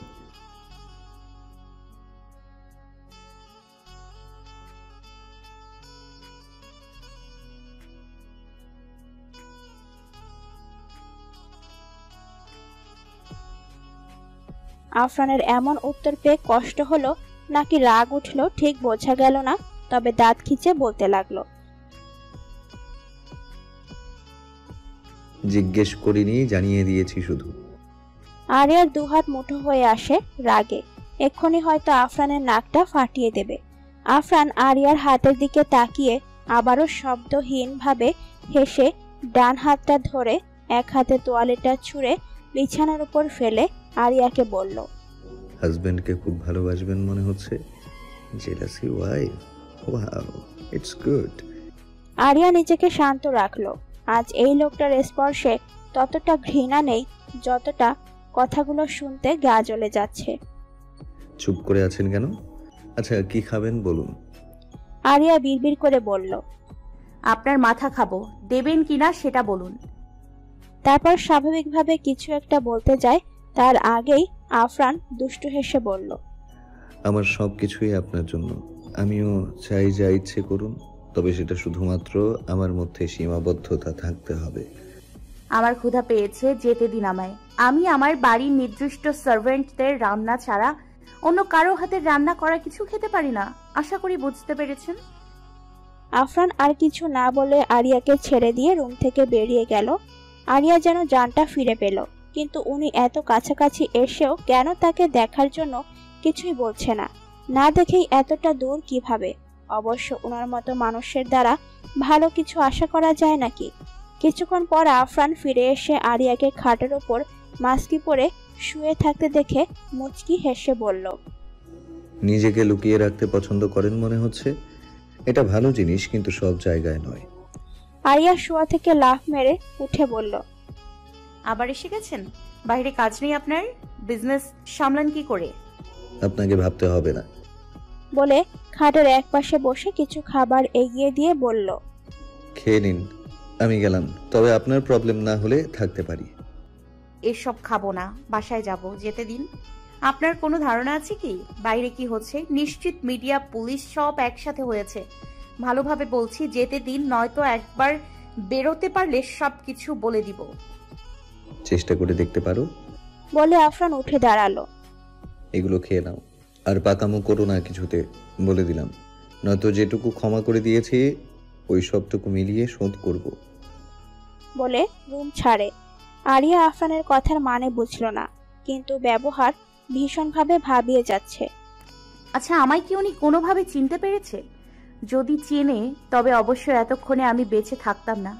আফরানের এমন উত্তর পেয়ে কষ্ট হলো নাকি রাগ উঠলো ঠিক বোঝা গেল না, তবে দাঁত খিচে বলতে লাগলো, জিজ্ঞেস করিনি, জানিয়ে দিয়েছি শুধু। আরিয়ার দুহাত মুঠো হয়ে আসে রাগে। এক্ষুনি হয়তো আফরানের নাকটা ফাটিয়ে দেবে। আফরান আরিয়ার হাতের দিকে তাকিয়ে আবারও শব্দহীনভাবে হেসে ডান হাতটা ধরে এক হাতে তোয়ালেটা ছুঁড়ে বিছানার উপর ফেলে আরিয়াকে বলল, হাজবেন্ডকে খুব ভালোবাসবেন মনে হচ্ছে। Jealousy wife, wow, it's good. Aria নিজেকে শান্ত রাখলো। আজ এই লোকটার স্পর্শে ততটা ঘৃণা নেই যতটা কথাগুলো শুনতে গা জ্বলে যাচ্ছে। চুপ করে আছেন কেন? আচ্ছা, কি খাবেন বলুন। আরিয়া বিড়বিড় করে বলল, আপনার মাথা খাবো, দেবেন কিনা সেটা বলুন। তারপর স্বাভাবিকভাবে কিছু একটা বলতে যায়, তার আগেই আফরান দুষ্টু হেসে বলল, আমার সব কিছুই আপনার জন্য। আমিও চাই যা ইচ্ছে করুন, তবে সেটা শুধুমাত্র আমার মধ্যে সীমাবদ্ধতা থাকতে হবে। আমার ক্ষুধা পেয়েছে, যেতে দিন আমায়। আমি আমার বাড়ির নির্দিষ্ট সার্ভেন্টদের রান্না ছাড়া অন্য কারো হাতের রান্না করা কিছু খেতে পারি না। আশা করি বুঝতে পেরেছেন। আফরান আর কিছু না বলে আরিয়াকে ছেড়ে দিয়ে রুম থেকে বেরিয়ে গেল। আরিয়া যেন জানটা ফিরে পেল, কিন্তু উনি এত কাছাকাছি এসেও কেন তাকে দেখার জন্য কিছুই বলছে না। না দেখেই এতটা দূর কিভাবে? অবশ্য ওনার মতো মানুষের দ্বারা ভালো কিছু আশা করা যায় নাকি? কিছুক্ষণ পর আফরান ফিরে এসে আরিয়াকে খাটের ওপর মাস্কি পরে শুয়ে থাকতে দেখে মুচকি হেসে বলল, নিজেকে লুকিয়ে রাখতে পছন্দ করেন মনে হচ্ছে। এটা ভালো জিনিস, কিন্তু সব জায়গায় নয়। আরিয়া শোয়া থেকে লাফ মেরে উঠে বলল, আবার এসে গেছেন? বাইরে কাজ নেই আপনার? বিজনেস সামলান কি করে? আপনাকে ভাবতে হবে না। বলে খাটের একপাশে বসে কিছু খাবার এগিয়ে দিয়ে বলল, খেয়ে নিন, আমি গেলাম। তবে আপনার প্রবলেম না হলে থাকতে পারি। এসব খাবো না, বাসায় যাব, যেতে দিন। আপনার কোনো ধারণা আছে কি বাইরে কি হচ্ছে? নিশ্চিত মিডিয়া, পুলিশ সব একসাথে হয়েছে। ভালোভাবে বলছি, যেতে দিন, নয়তো একবার বেরোতে পারলে সব কিছু বলে দিব। চেষ্টা করে দেখতে পারো। বলে আফরান উঠে দাঁড়ালো। এগুলো খেয়ে নাও, আর পাকামো করো না কিছুতে, বলে দিলাম। নয়তো যেটুকু ক্ষমা করে দিয়েছি ওই সবটুকু মিলিয়ে শোধ করব। বলে রুম ছাড়ে। আরিয়া আফরানের কথার মানে বুঝল না, কিন্তু ব্যবহার ভীষণভাবে ভাবিয়ে যাচ্ছে। আচ্ছা, আমায় কি উনি কোনোভাবে চিনতে পেরেছে? যদি চেনে তবে অবশ্যই এতক্ষণে আমি বেঁচে থাকতাম না।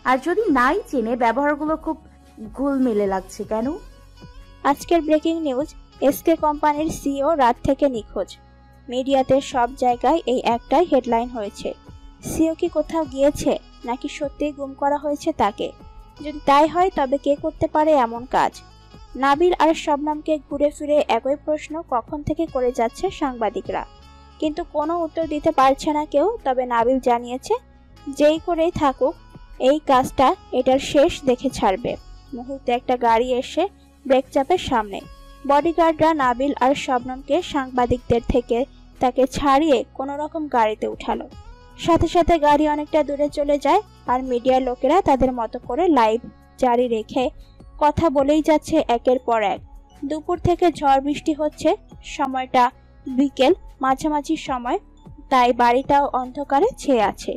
আর যদি নাই চেনে, ব্যবহারগুলো খুব ঘুলমেলে লাগছে কেন? আজকের ব্রেকিং নিউজ, এসকে কোম্পানির সিইও রাত থেকে নিখোঁজ। মিডিয়াতে সব জায়গায় এই একটাই হেডলাইন হয়েছে। সিইও কি কোথাও গিয়েছে, নাকি সত্যিই গুম করা হয়েছে তাকে? যদি তাই হয় তবে কে করতে পারে এমন কাজ? নাবিল আর শবনমকে ঘুরে ফিরে একই প্রশ্ন কখন থেকে করে যাচ্ছে সাংবাদিকরা, কিন্তু কোনো উত্তর দিতে পারছে না কেউ। তবে নাবিল জানিয়েছে, যেই করেই থাকুক এই কাজটা এটার শেষ দেখে ছাড়বে। মুহূর্তে একটা গাড়ি এসে ব্রেক চাপে সামনে। বডিগার্ডরা নাবিল আর শবনমকে সাংবাদিকদের থেকে তাকে ছাড়িয়ে কোনো রকম গাড়িতে উঠালো। সাথে সাথে গাড়ি অনেকটা দূরে চলে যায়, আর মিডিয়ার লোকেরা তাদের মতো করে লাইভ জারি রেখে কথা বলেই যাচ্ছে একের পর এক। দুপুর থেকে ঝড় বৃষ্টি হচ্ছে, সময়টা বিকেল মাঝামাঝি সময়, তাই বাড়িটাও অন্ধকারে ছেয়ে আছে।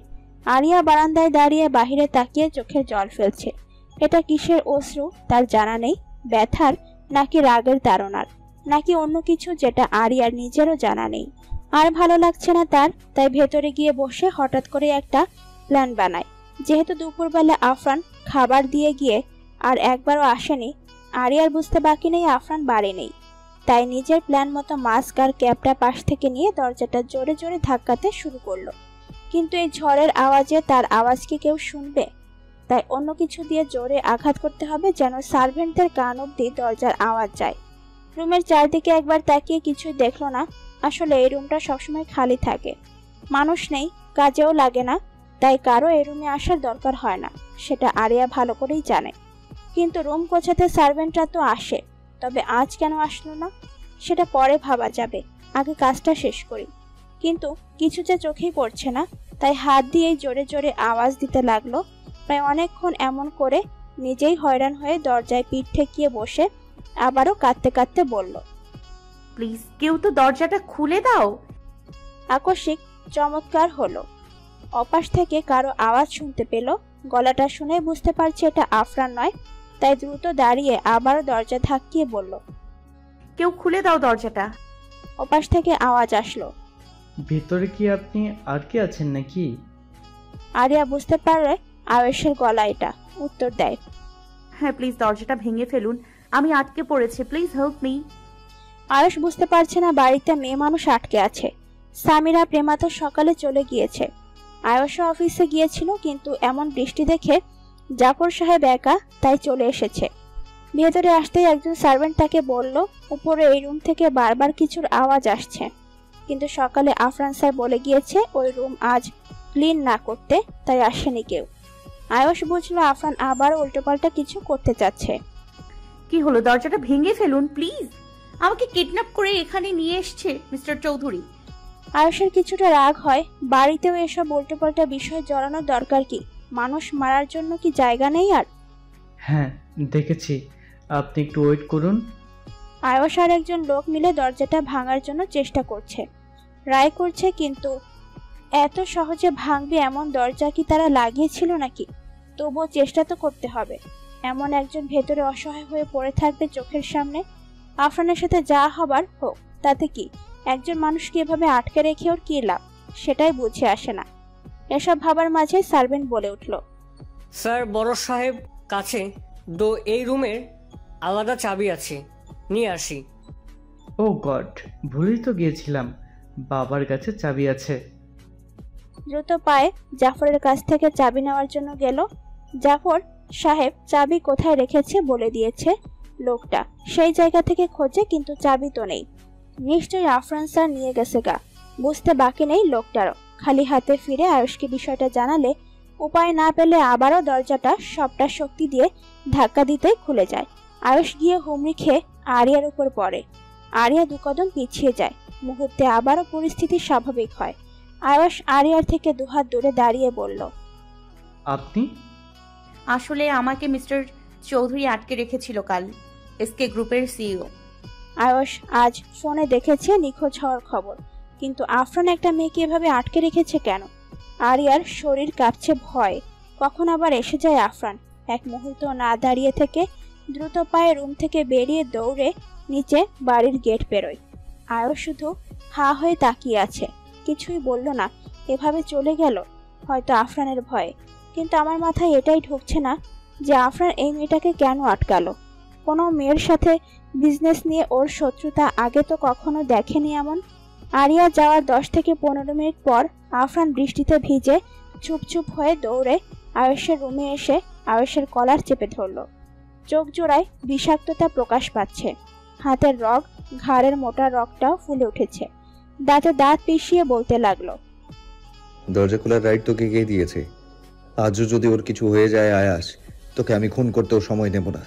আরিয়া বারান্দায় দাঁড়িয়ে বাহিরে তাকিয়ে চোখে জল ফেলছে। এটা কিসের অশ্রু তার জানা নেই, ব্যথার নাকি রাগের তাড়নার, নাকি অন্য কিছু যেটা আরিয়ার নিজেরও জানা নেই। আর ভালো লাগছে না তার, তাই ভেতরে গিয়ে বসে হঠাৎ করে একটা প্ল্যান বানায়। যেহেতু দুপুরবেলা আফরান খাবার দিয়ে গিয়ে আর একবারও আসেনি, আরিয়ার বুঝতে বাকি নেই আফরান বাড়ি নেই। তাই নিজের প্ল্যান মতো মাস্ক আর ক্যাপটা পাশ থেকে নিয়ে দরজাটা জোরে জোরে ধাক্কাতে শুরু করলো। কিন্তু এই ঝড়ের আওয়াজে তার আওয়াজ কি কেউ শুনবে? তাই অন্য কিছু দিয়ে জোরে আঘাত করতে হবে, যেন সার্ভেন্টদের কান অব্দি দরজার আওয়াজ যায়। রুমের চারদিকে একবার তাকিয়ে কিছুই দেখলো না। আসলে এই রুমটা সবসময় খালি থাকে, মানুষ নেই, কাজেও লাগে না, তাই কারো এই রুমে আসার দরকার হয় না, সেটা আরিয়া ভালো করেই জানে। কিন্তু রুম গোছাতে সার্ভেন্টরা তো আসে, তবে আজ কেন আসলো না সেটা পরে ভাবা যাবে, আগে কাজটা শেষ করি। কিন্তু কিছু যে চোখেই পড়ছে না, তাই হাত দিয়েই জোরে জোরে আওয়াজ দিতে লাগলো। প্রায় অনেকক্ষণ এমন করে নিজেই হয়রান হয়ে দরজায় পিঠ ঠেকিয়ে বসে আবারও কাঁদতে কাঁদতে বলল, প্লিজ কেউ তো দরজাটা খুলে দাও। আকস্মিক চমৎকার হলো, অপাশ থেকে কারো আওয়াজ শুনতে পেল। গলাটা শুনে বুঝতে পারছে এটা আফরান নয়, তাই দ্রুত দাঁড়িয়ে আবারও দরজা ধাক্কিয়ে বলল, কেউ খুলে দাও দরজাটা। ওপাশ থেকে আওয়াজ আসলো। ভেতরে কি আপনি আটকে আছেন নাকি? আরিয়া বুঝতে পারে আয়েশের গলা এটা, উত্তর দেয়, হ্যাঁ প্লিজ দরজাটা ভেঙে ফেলুন, আমি আটকে পড়েছি, প্লিজ হেল্প মি। আয়েশ বুঝতে পারছে না বাড়িতে মেয়ে মানুষ আটকে আছে। সামিরা প্রেমা তো সকালে চলে গিয়েছে, আয়েশও অফিসে গিয়েছিল, কিন্তু এমন বৃষ্টি দেখে জাফর সাহেব একা, তাই চলে এসেছে। ভেতরে আসতেই একজন সার্ভেন্ট তাকে বলল উপরে এই রুম থেকে বারবার কিছুর আওয়াজ আসছে, কিন্তু সকালে আফরান স্যার বলে গিয়েছে ওই রুম আজ ক্লিন না করতে, তাই আসেনি কেউ। আয়েশ বুঝলো আফরান আবার উল্টোপাল্টা কিছু করতে চাচ্ছে। কি হলো, দরজাটা ভেঙে ফেলুন প্লিজ, আমাকে কিডন্যাপ করে এখানে নিয়ে এসছে মিস্টার চৌধুরী। আয়েশের কিছুটা রাগ হয়, বাড়িতেও এসব উল্টোপাল্টা বিষয় জড়ানোর দরকার কি? মানুষ মারার জন্য কি জায়গা নেই আর? হ্যাঁ দেখেছি, আপনি একটু ওয়েট করুন। আয়েশ আর একজন লোক মিলে দরজাটা ভাঙার জন্য চেষ্টা করছে, ট্রাই করছে, কিন্তু এত সহজে ভাঙবে এমন দরজা কি তারা লাগিয়েছিল নাকি? তবুও চেষ্টা তো করতে হবে। এমন একজন ভেতরে অসহায় হয়ে পড়ে থাকবে চোখের সামনে। আফরানের সাথে যা হবার হোক, তাতে কি? একজন মানুষকে এভাবে আটকে রেখে ওর কি লাভ, সেটাই বুঝে আসে না। এসব ভাবার মাঝে সার্ভেন্ট বলে উঠল, স্যার বড় সাহেব কাছে এই রুমের আলাদা চাবি আছে, নিয়ে আসি। ও গড, ভুলেই তো গিয়েছিলাম, বাবার কাছে চাবি আছে। দ্রুত পায়ে জাফরের কাছ থেকে চাবি নেওয়ার জন্য গেল। জাফর সাহেব চাবি কোথায় রেখেছে বলে দিয়েছে লোকটা, সেই জায়গা থেকে খোঁজে, কিন্তু চাবি তো নেই। নিশ্চয়ই আফরান স্যার নিয়ে গেছে গা, বুঝতে বাকি নেই লোকটারও। খালি হাতে ফিরে আয়ুষকে বিষয়টা জানালে উপায় না পেলে আবারও দরজাটা সবটা শক্তি দিয়ে ধাক্কা দিতে খুলে যায়। আয়ুষ গিয়ে হুমড়ি খেয়ে আরিয়ার উপর পড়ে। আরিয়া দুকদম পিছিয়ে যায়, মুহূর্তে আবারও পরিস্থিতি স্বাভাবিক হয়। আয়ুষ আরিয়ার থেকে দুহাত দূরে দাঁড়িয়ে বলল, আপনি? আসলে আমাকে মিস্টার চৌধুরী আটকে রেখেছিল কাল, এসকে গ্রুপের সিইও। আয়ুষ আজ ফোনে দেখেছে নিখোঁজ হওয়ার খবর, কিন্তু আফরান একটা মেয়েকে এভাবে আটকে রেখেছে কেন? আরিয়ার শরীর কাঁপছে ভয়, কখন আবার এসে যায় আফরান। এক মুহূর্ত না দাঁড়িয়ে থেকে দ্রুত পায়ে রুম থেকে বেরিয়ে দৌড়ে নিচে বাড়ির গেট পেরোয়। আয়ুষ শুধু হা হয়ে তাকিয়ে আছে, কিছুই বলল না। এভাবে চলে গেল হয়তো আফরানের ভয়ে, কিন্তু আমার মাথায় এটাই ঢুকছে না যে আফরান এই মেয়েটাকে কেন আটকালো। কোনো মেয়ের সাথে বিজনেস নিয়ে ওর শত্রুতা আগে তো কখনো দেখেনি এমন। আরিয়া যাওয়ার 10 থেকে 15 মিনিট পর আফরান বৃষ্টিতে ভিজে চুপ হয়ে দৌড়ে আয়েশের রুমে এসে আয়েশের কলার চেপে ধরল। চোখ জোড়ায় বিষাক্ততা প্রকাশ পাচ্ছে, হাতের রগ, ঘাড়ের মোটা রগটাও ফুলে উঠেছে। দাঁতে দাঁত পিষিয়ে বলতে লাগলো, দরজা খোলার রাইট তোকে কে দিয়েছে? আজও যদি ওর কিছু হয়ে যায় আয়াস, তোকে আমি খুন করতেও সময় নেব না।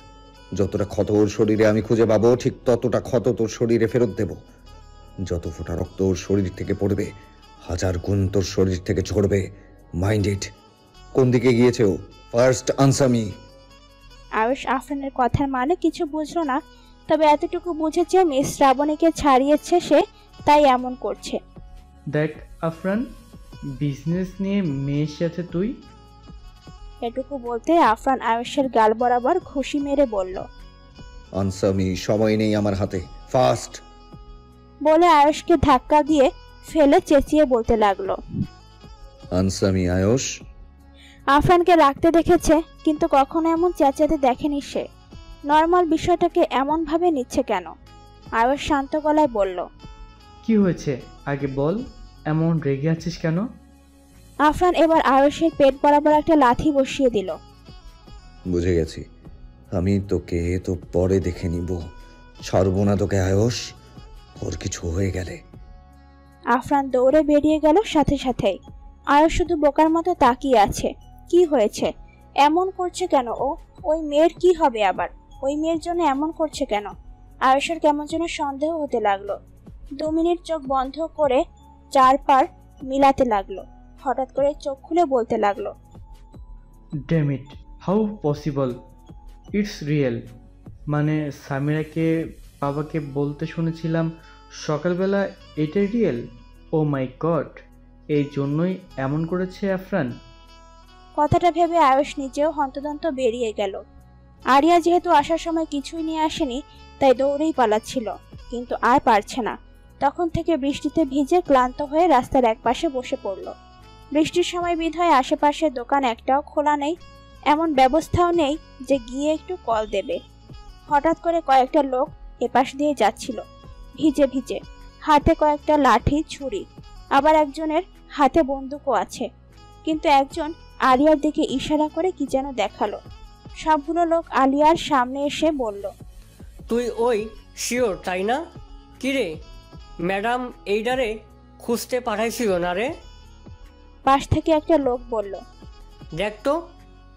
যতটা ক্ষত ওর শরীরে আমি খুঁজে পাবো, ঠিক ততটা ক্ষত তোর শরীরে ফেরত দেব। যত ফোঁটা রক্ত ওর শরীর থেকে পড়বে, 1000 গুণ তোর শরীর থেকে ঝরবে। Mind it. কোন দিকে গিয়েছে ও? First answer me. আয়ুষ আফরানের কথার মানে কিছু বুঝলো না, তবে এতটুকু বুঝেছে মিস শ্রাবণীকে ছাড়িয়েছে সে, তাই এমন করছে। দেখ আফরান, বিজনেস নিয়ে মেয়ের সাথে তুই? এটুকু বলতে আফরান আয়ুষের গাল বরাবর ঘুষি মেরে বলল, আনসার মি, সময় নেই আমার হাতে, ফাস্ট। বলে আয়ুষকে ধাক্কা দিয়ে ফেলে চেঁচিয়ে বলতে লাগলো, আনসার মি আয়ুষ। আফরানকে রাখতে দেখেছে, কিন্তু কখনো এমন চেঁচাতে দেখেনি সে। নর্মাল বিষয়টাকে এমন ভাবে নিচ্ছে কেন? আয়ুষ শান্ত গলায় বলল, কি হয়েছে আগে বল, এমন রেগে আছিস কেন? আফরান এবার আয়ুষের পেট বরাবর একটা লাথি বসিয়ে দিল। বুঝে গেছি, আমি তোকে তো পরে দেখে নিব। ছাড়বো না তোকে আয়ুষ, ওর কিছু হয়ে গেলে। আফরান দৌড়ে বেরিয়ে গেল সাথে সাথেই। আয়ুষ শুধু বোকার মতো তাকিয়ে আছে। কি হয়েছে? এমন করছে কেন ও? ওই মেয়ের কি হবে আবার? ওই মেয়ের জন্য এমন করছে কেন? আয়ুষের কেমন যেন সন্দেহ হতে লাগলো। 2 মিনিট চোখ বন্ধ করে চারপার মিলাতে লাগলো। হঠাৎ করে চোখ খুলে বলতে লাগলো, damn it, how possible? It's real. মানে সামিরাকে বাবাকে বলতে শুনেছিলাম সকালবেলা, এটাই রিয়েল? ও মাই গড, এই জন্যই এমন করেছে আফরান? কথাটা ভেবে আয়ুষ নিজেও হন্তদন্ত বেরিয়ে গেল। আরিয়া যেহেতু আসার সময় কিছুই নিয়ে আসেনি, তাই দৌড়েই পালাচ্ছিল, কিন্তু আর পারছে না। তখন থেকে বৃষ্টিতে ভিজে ক্লান্ত হয়ে রাস্তার একপাশে বসে পড়ল। বৃষ্টির সময় বিধায় আশেপাশে দোকান একটাও খোলা নেই, এমন ব্যবস্থাও নেই যে গিয়ে একটু কল দেবে। হঠাৎ করে কয়েকটা লোক এপাশ দিয়ে যাচ্ছিল, ভিজে ভিজে, হাতে কয়েকটা লাঠি ছুরি, আবার একজনের হাতে বন্দুকও আছে। কিন্তু একজন আলিয়ার দিকে ইশারা করে কি যেন দেখালো। সবগুলো লোক আলিয়ার সামনে এসে বলল, তুই ওই শিওর তাই না? কিরে, ম্যাডাম এইডারে খুঁজতে পাঠাইছিল না রে? পাশ থেকে একটা লোক বলল, দেখ তো,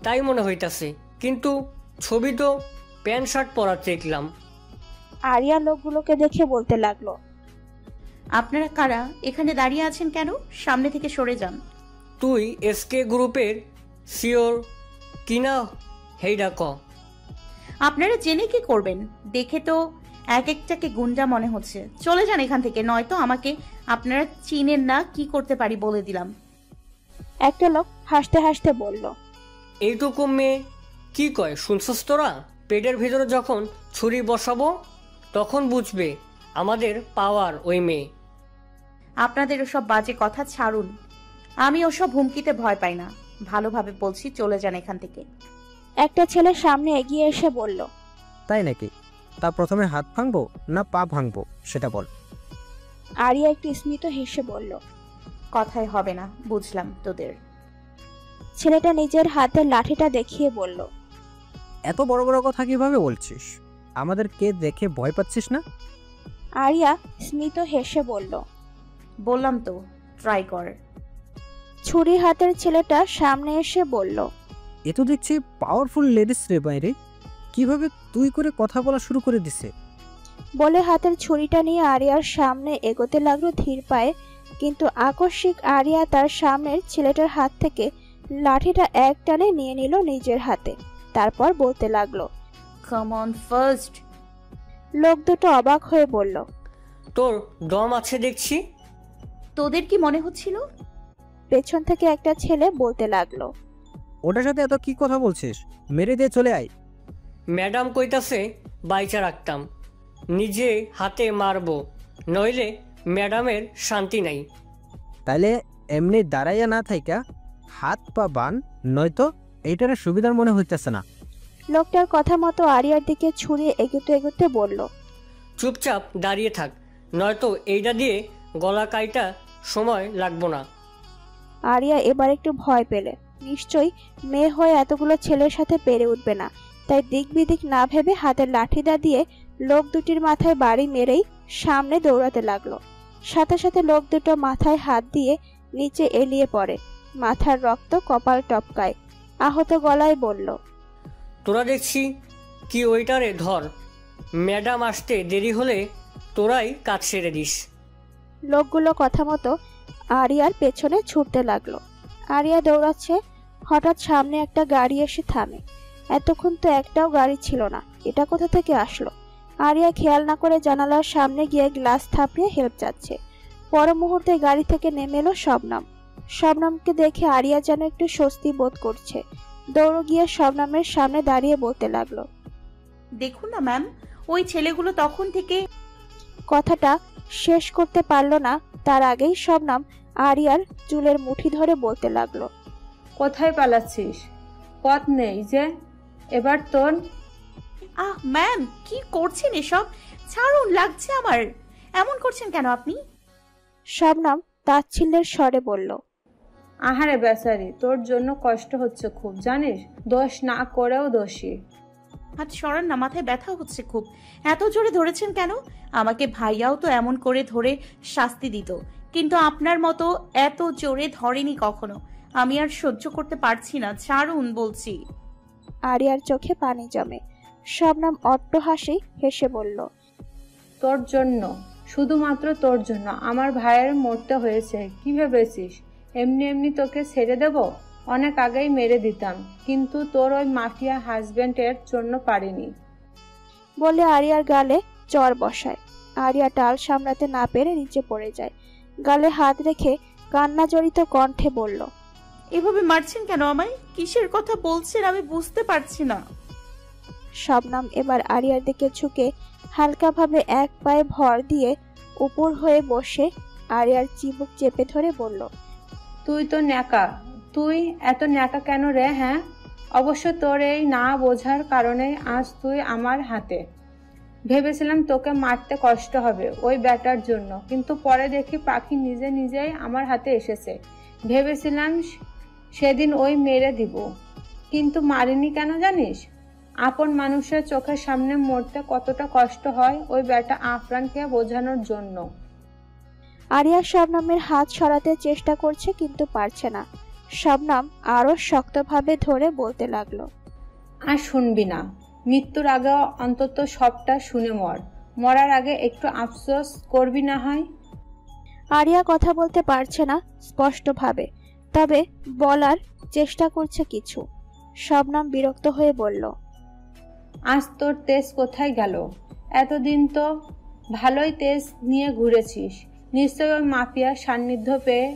তাই মনে হইতাছে, কিন্তু ছবি তো প্যান্ট শার্ট পরা দেখলাম। আরিয়া লোকগুলোকে দেখে বলতে লাগলো, আপনারা কারা? এখানে দাঁড়িয়ে আছেন কেন? সামনে থেকে সরে যান। তুই এসকে গ্রুপের শিওর কিনা হেইডা ক। আপনারা জেনে কি করবেন? দেখে তো এক একটাকে গুন্ডা মনে হচ্ছে। চলে যান এখান থেকে, নয়তো আমাকে আপনারা চিনেন না কি করতে পারি বলে দিলাম। একটা লোক হাসতে হাসতে বলল, এইটুকু মেয়ে কি কয় শুনছস তোরা? পেটের ভিতরে যখন ছুরি বসাবো তখন বুঝবে আমাদের পাওয়ার ওই মেয়ে। আপনাদের ওসব বাজে কথা ছাড়ুন, আমি ওসব হুমকিতে ভয় পাই না। ভালোভাবে বলছি, চলে যান এখান থেকে। একটা ছেলে সামনে এগিয়ে এসে বলল, তাই নাকি? তা প্রথমে হাত ভাঙবো না পা ভাঙবো সেটা বল। আরিয়া একটু স্মিত হেসে বলল, কথাই হবে না, বুঝলাম তোদের। ছেলেটা নিজের হাতের লাঠিটা দেখিয়ে বলল, এত বড় বড় কথা কিভাবে বলছিস? আমাদের কে দেখে ভয় পাচ্ছিস না? আরিয়া স্মিত হেসে বলল, বললাম তো, ট্রাই কর। ছুরি হাতের ছেলেটা সামনে এসে বলল, এ তো দেখছি পাওয়ারফুল লেডিস রে বাইরে, কিভাবে তুই করে কথা বলা শুরু করে দিছে? বলে হাতের ছুরিটা নিয়ে আরিয়ার সামনে এগোতে লাগলো ধীর পায়ে, কিন্তু আকস্মিক আরিয়া তার সামনের ছেলেটার হাত থেকে লাঠিটা এক টানে নিয়ে নিল নিজের হাতে। তারপর বলতে লাগলো, কাম অন ফার্স্ট। লোক দুটো অবাক হয়ে বলল, তোর দম আছে দেখছি। তোদের কি মনে হচ্ছিল? পেছন থেকে একটা ছেলে বলতে লাগলো, ওটার সাথে এত কি কথা বলছিস? মেরে দিয়ে চলে আয়। ম্যাডাম কইতাছে বাইচা রাখতাম, নিজে হাতে মারবো, নইলে ম্যাডামের শান্তি নাই। তাইলে এমনি দাঁড়াইয়া না থাইকা হাত পা বান, নয়তো এইটার সুবিধার মনে হইতেছে না। লোকটার কথা মতো আরিয়ার দিকে ছুরি এগোতে এগোতে বলল, চুপচাপ দাঁড়িয়ে থাক, নয়তো এইটা দিয়ে গলা কাইটা সময় লাগবো না। আরিয়া এবার একটু ভয় পেলে, নিশ্চয়ই মেয়ে হয়ে এতগুলো ছেলের সাথে পেরে উঠবে না, তাই দিক বিদিক না ভেবে হাতের লাঠিটা দিয়ে লোক দুটির মাথায় বাড়ি মেরেই সামনে দৌড়াতে লাগলো। সাথে সাথে লোক দুটো মাথায় হাত দিয়ে নিচে এলিয়ে পড়ে, মাথার রক্ত কপাল টপকায়। আহত গলায় বলল, তোরা দেখছি কি ওইটারে ধর, ম্যাডাম আসতে দেরি হলে তোরাই কাজ সেরে দিস। লোকগুলো কথা মতো আরিয়ার পেছনে ছুটতে লাগলো। আরিয়া দৌড়াচ্ছে, হঠাৎ সামনে একটা গাড়ি এসে থামে। এতক্ষণ তো একটাও গাড়ি ছিল না, এটা কোথা থেকে আসলো? আরিয়া খেয়াল না করে জানালার সামনে গিয়ে গ্লাস থাপিয়ে হেল্প যাচ্ছে। পর মুহূর্তে গাড়ি থেকে নেমে এলো শবনম। শবনমকে দেখে আরিয়া যেন একটু স্বস্তি বোধ করছে। দৌড় গিয়ে শবনমের সামনে দাঁড়িয়ে বলতে লাগলো, দেখুন না ম্যাম, ওই ছেলেগুলো তখন থেকে। কথাটা শেষ করতে পারলো না, তার আগেই শবনম আরিয়ার চুলের মুঠি ধরে বলতে লাগলো, কোথায় পালাচ্ছিস? পথ নেই যে, এবার তোর। আহ ম্যাম, কি করছেন এসব? ছাড়ুন, লাগছে আমার। এমন করছেন কেন আপনি? শবনম তাচ্ছিল্যের স্বরে বলল, আহারে বেচারি, তোর জন্য কষ্ট হচ্ছে খুব, জানিস? দোষ না করেও দোষী। হাত সরান না, মাথায় ব্যথা হচ্ছে খুব। এত জোরে ধরেছেন কেন? আমাকে ভাইয়াও তো এমন করে ধরে শাস্তি দিত, কিন্তু আপনার মতো এত জোরে ধরেনি কখনো। আমি আর সহ্য করতে পারছি না, ছাড়ুন বলছি। আরিয়ার চোখে পানি জমে। শবনম অট্ট হাসি হেসে বলল, তোর জন্য, শুধুমাত্র তোর জন্য আমার ভাইয়ের মরতে হয়েছে। কি ভেবেছিস এমনি এমনি তোকে ছেড়ে দেব? অনেক আগেই মেরে দিতাম, কিন্তু তোর ওই মাফিয়া হাজবেন্ডের জন্য পারিনি। বলে আরিয়ার গালে চড় বসায়। আরিয়া টাল সামলাতে না পেরে নিচে পড়ে যায়। গালে হাত রেখে কান্না জড়িত কণ্ঠে বলল, এভাবে মারছেন কেন আমায়? কিসের কথা বলছেন আমি বুঝতে পারছি না। শবনম এবার আরিয়ার দিকে ঝুঁকে হালকাভাবে এক পায়ে ভর দিয়ে উপর হয়ে বসে আরিয়ার চিবুক চেপে ধরে বলল, তুই তো ন্যাকা। তুই এত ন্যাকা কেন রে? হ্যাঁ, অবশ্য তোর এই না বোঝার কারণে আজ তুই আমার হাতে। ভেবেছিলাম তোকে মারতে কষ্ট হবে ওই ব্যাটার জন্য, কিন্তু পরে দেখি পাখি নিজে নিজেই আমার হাতে এসেছে। ভেবেছিলাম সেদিন ওই মেরে দিব, কিন্তু মারিনি কেন জানিস? আপন মানুষের চোখের সামনে মরতে কতটা কষ্ট হয় ওই ব্যাটা আফরানকে বোঝানোর জন্য। আরিয়া শবনমের হাত সরাতে চেষ্টা করছে কিন্তু পারছে না। শবনম আরো শক্তভাবে ধরে বলতে লাগলো, আর শুনবি না, মৃত্যুর আগে অন্তত সবটা শুনে মর। মরার আগে একটু আফসোস করবি না হয়। আরিয়া কথা বলতে পারছে না স্পষ্টভাবে, তবে বলার চেষ্টা করছে কিছু। শবনম বিরক্ত হয়ে বলল, আজ তোর তেজ কোথায় গেল? এতদিন তো ভালোই তেজ নিয়ে ঘুরেছিস, নিশ্চয়ই ওই মাফিয়ার সান্নিধ্য পেয়ে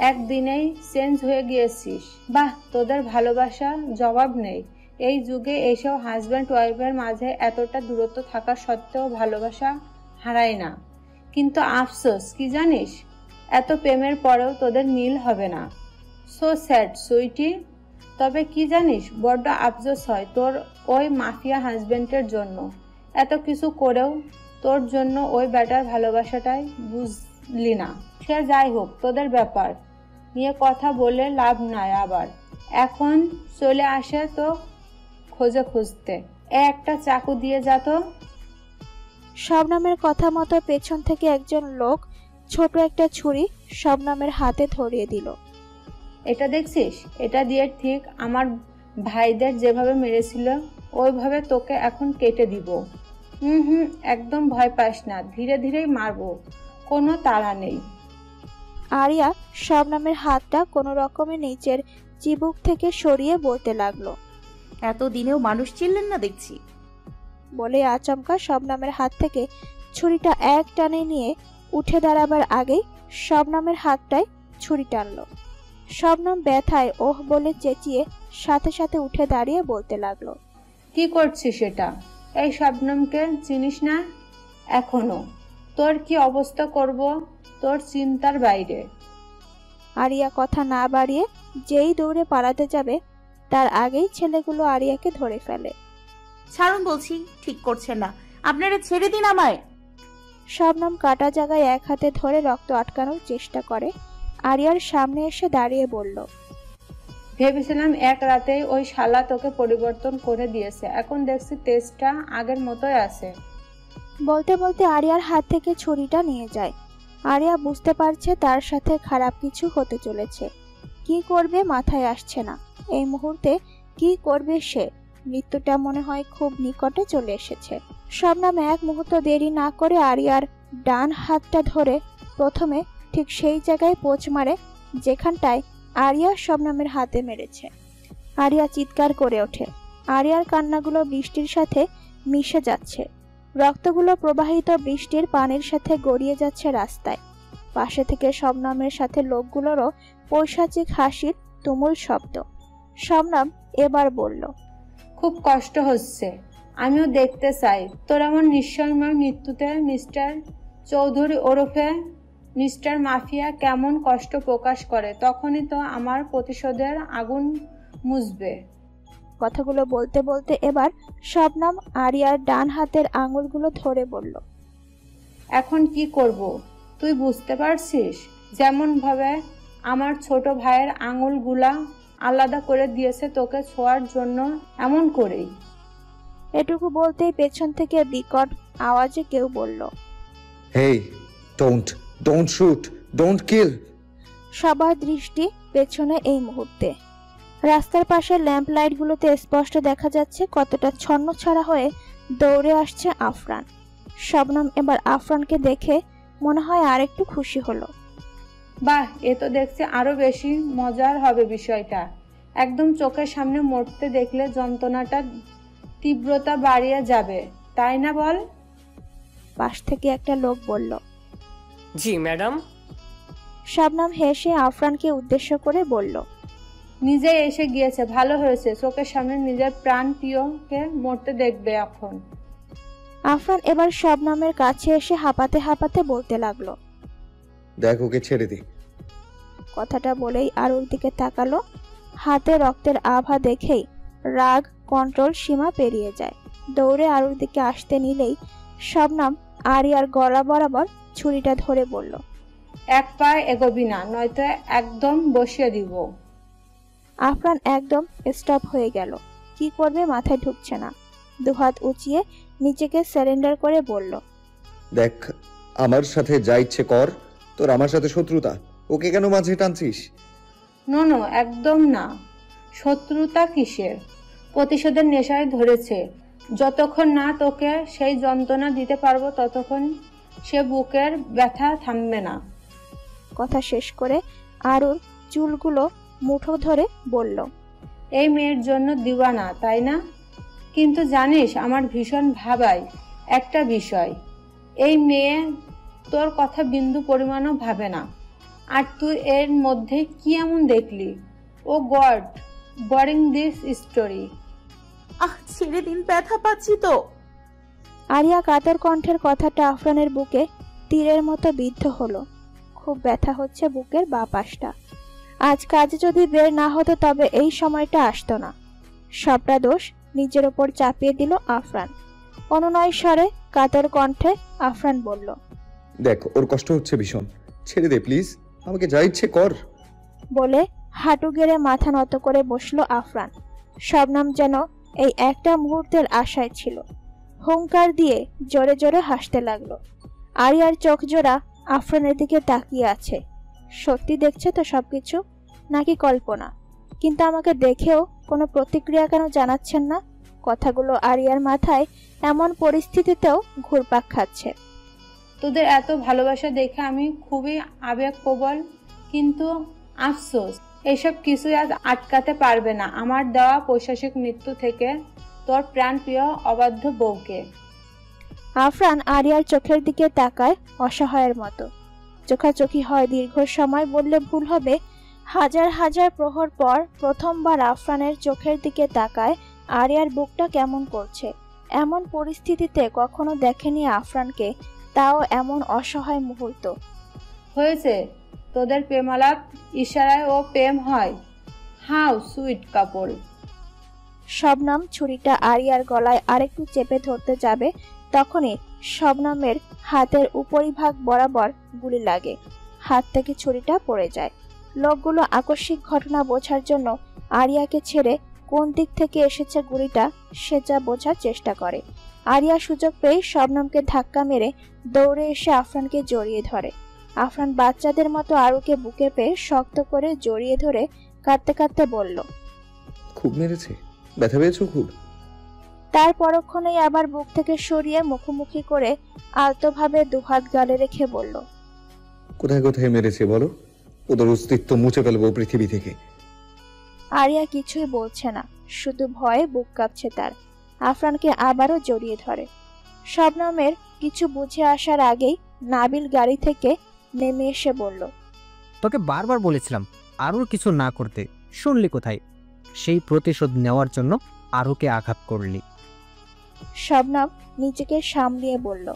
একদিনেই চেঞ্জ হয়ে গিয়েছিস। বাহ, তোদের ভালোবাসা জবাব নেই। এই যুগে এইসব হাজব্যান্ড ওয়াইফের মাঝে এতটা দূরত্ব থাকা সত্ত্বেও ভালোবাসা হারায় না। কিন্তু আফসোস কি জানিস, এত প্রেমের পরেও তোদের মিল হবে না। So sad sweetie. তবে কি জানিস, বড্ড আফসোস হয় তোর ওই মাফিয়া হাজব্যান্ডের জন্য। এত কিছু করেও তোর জন্য ওই ব্যাটার ভালোবাসাটাই বুঝলি না। সে যাই হোক, তোদের ব্যাপার নিয়ে কথা বলে লাভ নাই। আবার এখন চলে আসে তো খোঁজে খুঁজতে। একটা চাকু দিয়ে যা তো। শবনমের কথা মতো পেছন থেকে একজন লোক ছোট একটা ছুরি শবনমের হাতে ধরিয়ে দিল। এটা দেখছিস? এটা দিয়ে ঠিক আমার ভাইদের যেভাবে মেরেছিল ওইভাবে তোকে এখন কেটে দিব। একদম ভয় পাস না, ধীরে ধীরেই মারবো, কোনো তাড়া নেই। আরিয়া শবনমের হাতটা কোনো রকমে নিচের চিবুক থেকে সরিয়ে বলতে লাগলো, এতদিনেও মানুষ চিনলেন না দেখছি। বলে আচমকা শবনমের হাত থেকে ছুরিটা এক টানে নিয়ে উঠে দাঁড়াবার আগেই শবনমের হাতটায় ছুরি টানলো। শবনম ব্যথায় ওহ বলে চেঁচিয়ে সাথে সাথে উঠে দাঁড়িয়ে বলতে লাগলো, কি করছিস এটা? এই শবনমকে চিনিস না এখনো? তোর কি অবস্থা করব তোর চিন্তার বাইরে। আরিয়া কথা না বাড়িয়ে যেই দৌড়ে পালাতে যাবে তার আগেই ছেলেগুলো আরিয়াকে ধরে ফেলে। ছাড়ুন বলছি, ঠিক করছেন না, আপনারা ছেড়ে দিন আমায়। শবনম কাটা জায়গায় এক হাতে ধরে রক্ত আটকানোর চেষ্টা করে। আরিয়ার সামনে এসে দাঁড়িয়ে বলল, ভেবেছিলাম এক রাতেই ওই শালা তোকে পরিবর্তন করে দিয়েছে, এখন দেখছি তেজটা আগের মতোই আছে। বলতে বলতে আরিয়ার হাত থেকে ছুরিটা নিয়ে যায়। আরিয়া বুঝতে পারছে তার সাথে খারাপ কিছু হতে চলেছে। কি করবে মাথায় আসছে না। এই মুহূর্তে কি করবে সে? মৃত্যুটা মনে হয় খুব নিকটে চলে এসেছে। শবনম এক মুহূর্ত দেরি না করে আরিয়ার ডান হাতটা ধরে প্রথমে ঠিক সেই জায়গায় পোঁচ মারে যেখানটায় আরিয়া শবনমের হাতে মেরেছে। আরিয়া চিৎকার করে ওঠে। আরিয়ার কান্নাগুলো বৃষ্টির সাথে মিশে যাচ্ছে। রক্তগুলো প্রবাহিত বৃষ্টির পানির সাথে গড়িয়ে যাচ্ছে রাস্তায়। পাশে থেকে শবনমের সাথে লোকগুলোরও পৈশাচিক হাসির তুমুল শব্দ। শবনম এবার বলল, খুব কষ্ট হচ্ছে, আমিও দেখতে চাই তোর এমন নিঃসঙ্গময় মৃত্যুতে মিস্টার চৌধুরী ওরফে মিস্টার মাফিয়া কেমন কষ্ট প্রকাশ করে। তখনই তো আমার প্রতিশোধের আগুন মুছবে। কথাগুলো বলতে বলতে এবার শবনম আরিয়ার ডান হাতের আঙুলগুলো ধরে বলল, এখন কি করব তুই বুঝতে পারছিস? যেমন ভাবে আমার ছোট ভাইয়ের আঙুলগুলা আলাদা করে দিয়েছে তোকে ছোঁয়ার জন্য, এমন করেই। এটুকু বলতেই পেছন থেকে বিকট আওয়াজে কেউ বলল, হেই, ডোন্ট শুট, ডোন্ট কিল। সবার দৃষ্টি পেছনে এই মুহূর্তে। রাস্তার পাশে ল্যাম্প লাইটগুলোতে স্পষ্ট দেখা যাচ্ছে কতটা ছন্নছাড়া হয়ে দৌড়ে আসছে আফরান। শবনম এবার আফরানকে দেখে মনে হয় আরেকটু খুশি হলো। বাহ, এ তো দেখছি আরো বেশি মজার হবে বিষয়টা। একদম চোখের সামনে মরতে দেখলে যন্ত্রণাটা তীব্রতা বাড়িয়ে যাবে, তাই না বল? পাশ থেকে একটা লোক বলল, জি ম্যাডাম। শবনম হেসে আফরানকে উদ্দেশ্য করে বলল, নিজে এসে গিয়েছে, ভালো হয়েছে। চোখের সামনে নিজের প্রাণ প্রিয়কে মরতে দেখবে এখন। আফরান এবার শবনমের কাছে এসে হাঁপাতে হাঁপাতে বলতে লাগলো, দেখ ওকে ছেড়ে দে। কথাটা বলেই আরুর দিকে তাকালো। হাতে রক্তের আভা দেখেই রাগ কন্ট্রোল সীমা পেরিয়ে যায়। দৌড়ে আরুর দিকে আসতে নিলেই শবনম আরিয়ার গলা বরাবর ছুরিটা ধরে বলল, এক পায়ে এগোবি না, নয়তো একদম বসিয়ে দিব। আফরান একদম স্টপ হয়ে গেল। কি করবে মাথায় ঢুকছে না। দুহাত উঁচিয়ে নিজেকে সারেন্ডার করে বলল, দেখ আমার সাথে যা ইচ্ছে কর, তোর আমার সাথে শত্রুতা, ওকে কেন মাঝে টানছিস? নো নো, একদম না। শত্রুতা কিসের? প্রতিশোধের নেশায় ধরেছে। যতক্ষণ না তোকে সেই যন্ত্রণা দিতে পারবো ততক্ষণ সে বুকের ব্যথা থামবে না। কথা শেষ করে আরুর চুলগুলো মুঠো ধরে বলল, এই মেয়ের জন্য দিওয়ানা, তাই না? কিন্তু জানিস, আমার ভীষণ ভাবায় একটা বিষয়, এই মেয়ে তোর কথা বিন্দু পরিমাণও ভাবে না। আর তুই এর মধ্যে কি এমন দেখলি? ও গড, বোরিং দিস স্টোরি। ছেড়ে দিন, ব্যথা পাচ্ছি তো। আরিয়া কাতর কণ্ঠের কথাটা আফরানের বুকে তীরের মতো বিদ্ধ হলো। খুব ব্যথা হচ্ছে বুকের বাঁ পাশটা। আজ কাজে যদি বের না হতো তবে এই সময়টা আসতো না। সবটা দোষ নিজের ওপর চাপিয়ে দিল আফরান। অনুনয় স্বরে কাতর কণ্ঠে আফরান বলল, দেখ ওর কষ্ট হচ্ছে ভীষণ, ছেড়ে দে প্লিজ, আমাকে যা ইচ্ছে কর। বলে হাঁটু গেড়ে মাথা নত করে বসলো আফরান। শবনম যেন এই একটা মুহূর্তের আশায় ছিল। হুঙ্কার দিয়ে জোরে জোরে হাসতে লাগলো। আরিয়ার চোখ জোড়া আফরানের দিকে তাকিয়ে আছে। সত্যি দেখছে তো সবকিছু, নাকি কল্পনা? কিন্তু আমাকে দেখেও কোনো প্রতিক্রিয়া কেন জানাচ্ছেন না? কথাগুলো আরিয়ার মাথায় এমন পরিস্থিতিতেও ঘুরপাক খাচ্ছে। তোদের এত ভালোবাসা দেখে আমি খুবই আবেগপ্রবল, কিন্তু আফসোস এসব কিছুই আজ আটকাতে পারবে না আমার দেওয়া পৈশাচিক মৃত্যু থেকে তোর প্রাণপ্রিয় অবাধ্য বউকে। আফরান আরিয়ার চোখের দিকে তাকায় অসহায়ের মতো। চোখাচোখি হয় দীর্ঘ সময় বললে ভুল হবে। হাজার হাজার প্রহর পর প্রথমবার আফরানের চোখের দিকে তাকায়। আরিয়ার বুকটা কেমন করছে। এমন পরিস্থিতিতে কখনো দেখেনি আফরানকে, তাও এমন অসহায় মুহূর্ত। হয়েছে, তোদের প্রেমালাপ ইশারায় ও প্রেম হয়। হাউ সুইট কাপল। শবনম ছুরিটা আরিয়ার গলায় আরেকটু চেপে ধরতে যাবে, তখনই শবনমের হাতের উপরিভাগ বরাবর গুলি লাগে। হাত থেকে ছুরিটা পড়ে যায়। লোকগুলো আকস্মিক ঘটনা বোঝার জন্য আরিয়াকে ছেড়ে কোন দিক থেকে এসেছে গুলিটা সে যা বোঝার চেষ্টা করে। আরিয়া সুযোগ পেয়ে শবনমকে ধাক্কা মেরে দৌড়ে এসে আফরানকে জড়িয়ে ধরে। আফরান বাচ্চাদের মতো আরুকে বুকে পেয়ে শক্ত করে জড়িয়ে ধরে কাঁদতে কাঁদতে বলল, খুব মেরেছে? ব্যথা পেয়েছো খুব? তার পরক্ষণেই আবার বুক থেকে সরিয়ে মুখোমুখি করে আলতোভাবে দুহাত গালে রেখে বলল, কোথায় কোথায় মেরেছে বলো, ওদের অস্তিত্ব মুছে ফেলবো পৃথিবী থেকে। আরিয়া কিছুই বলছে না, শুধু ভয়ে বুক কাঁপছে তার। আফরানকে আবারও জড়িয়ে ধরে। শবনমের কিছু বুঝে আসার আগেই নাবিল গাড়ি থেকে নেমে এসে বলল, তোকে বারবার বলেছিলাম আরুর কিছু না করতে, শুনলি কোথায়? সেই প্রতিশোধ নেওয়ার জন্য আরুকে আঘাত করলি। শবনম নিজেকে সামলিয়ে বলল,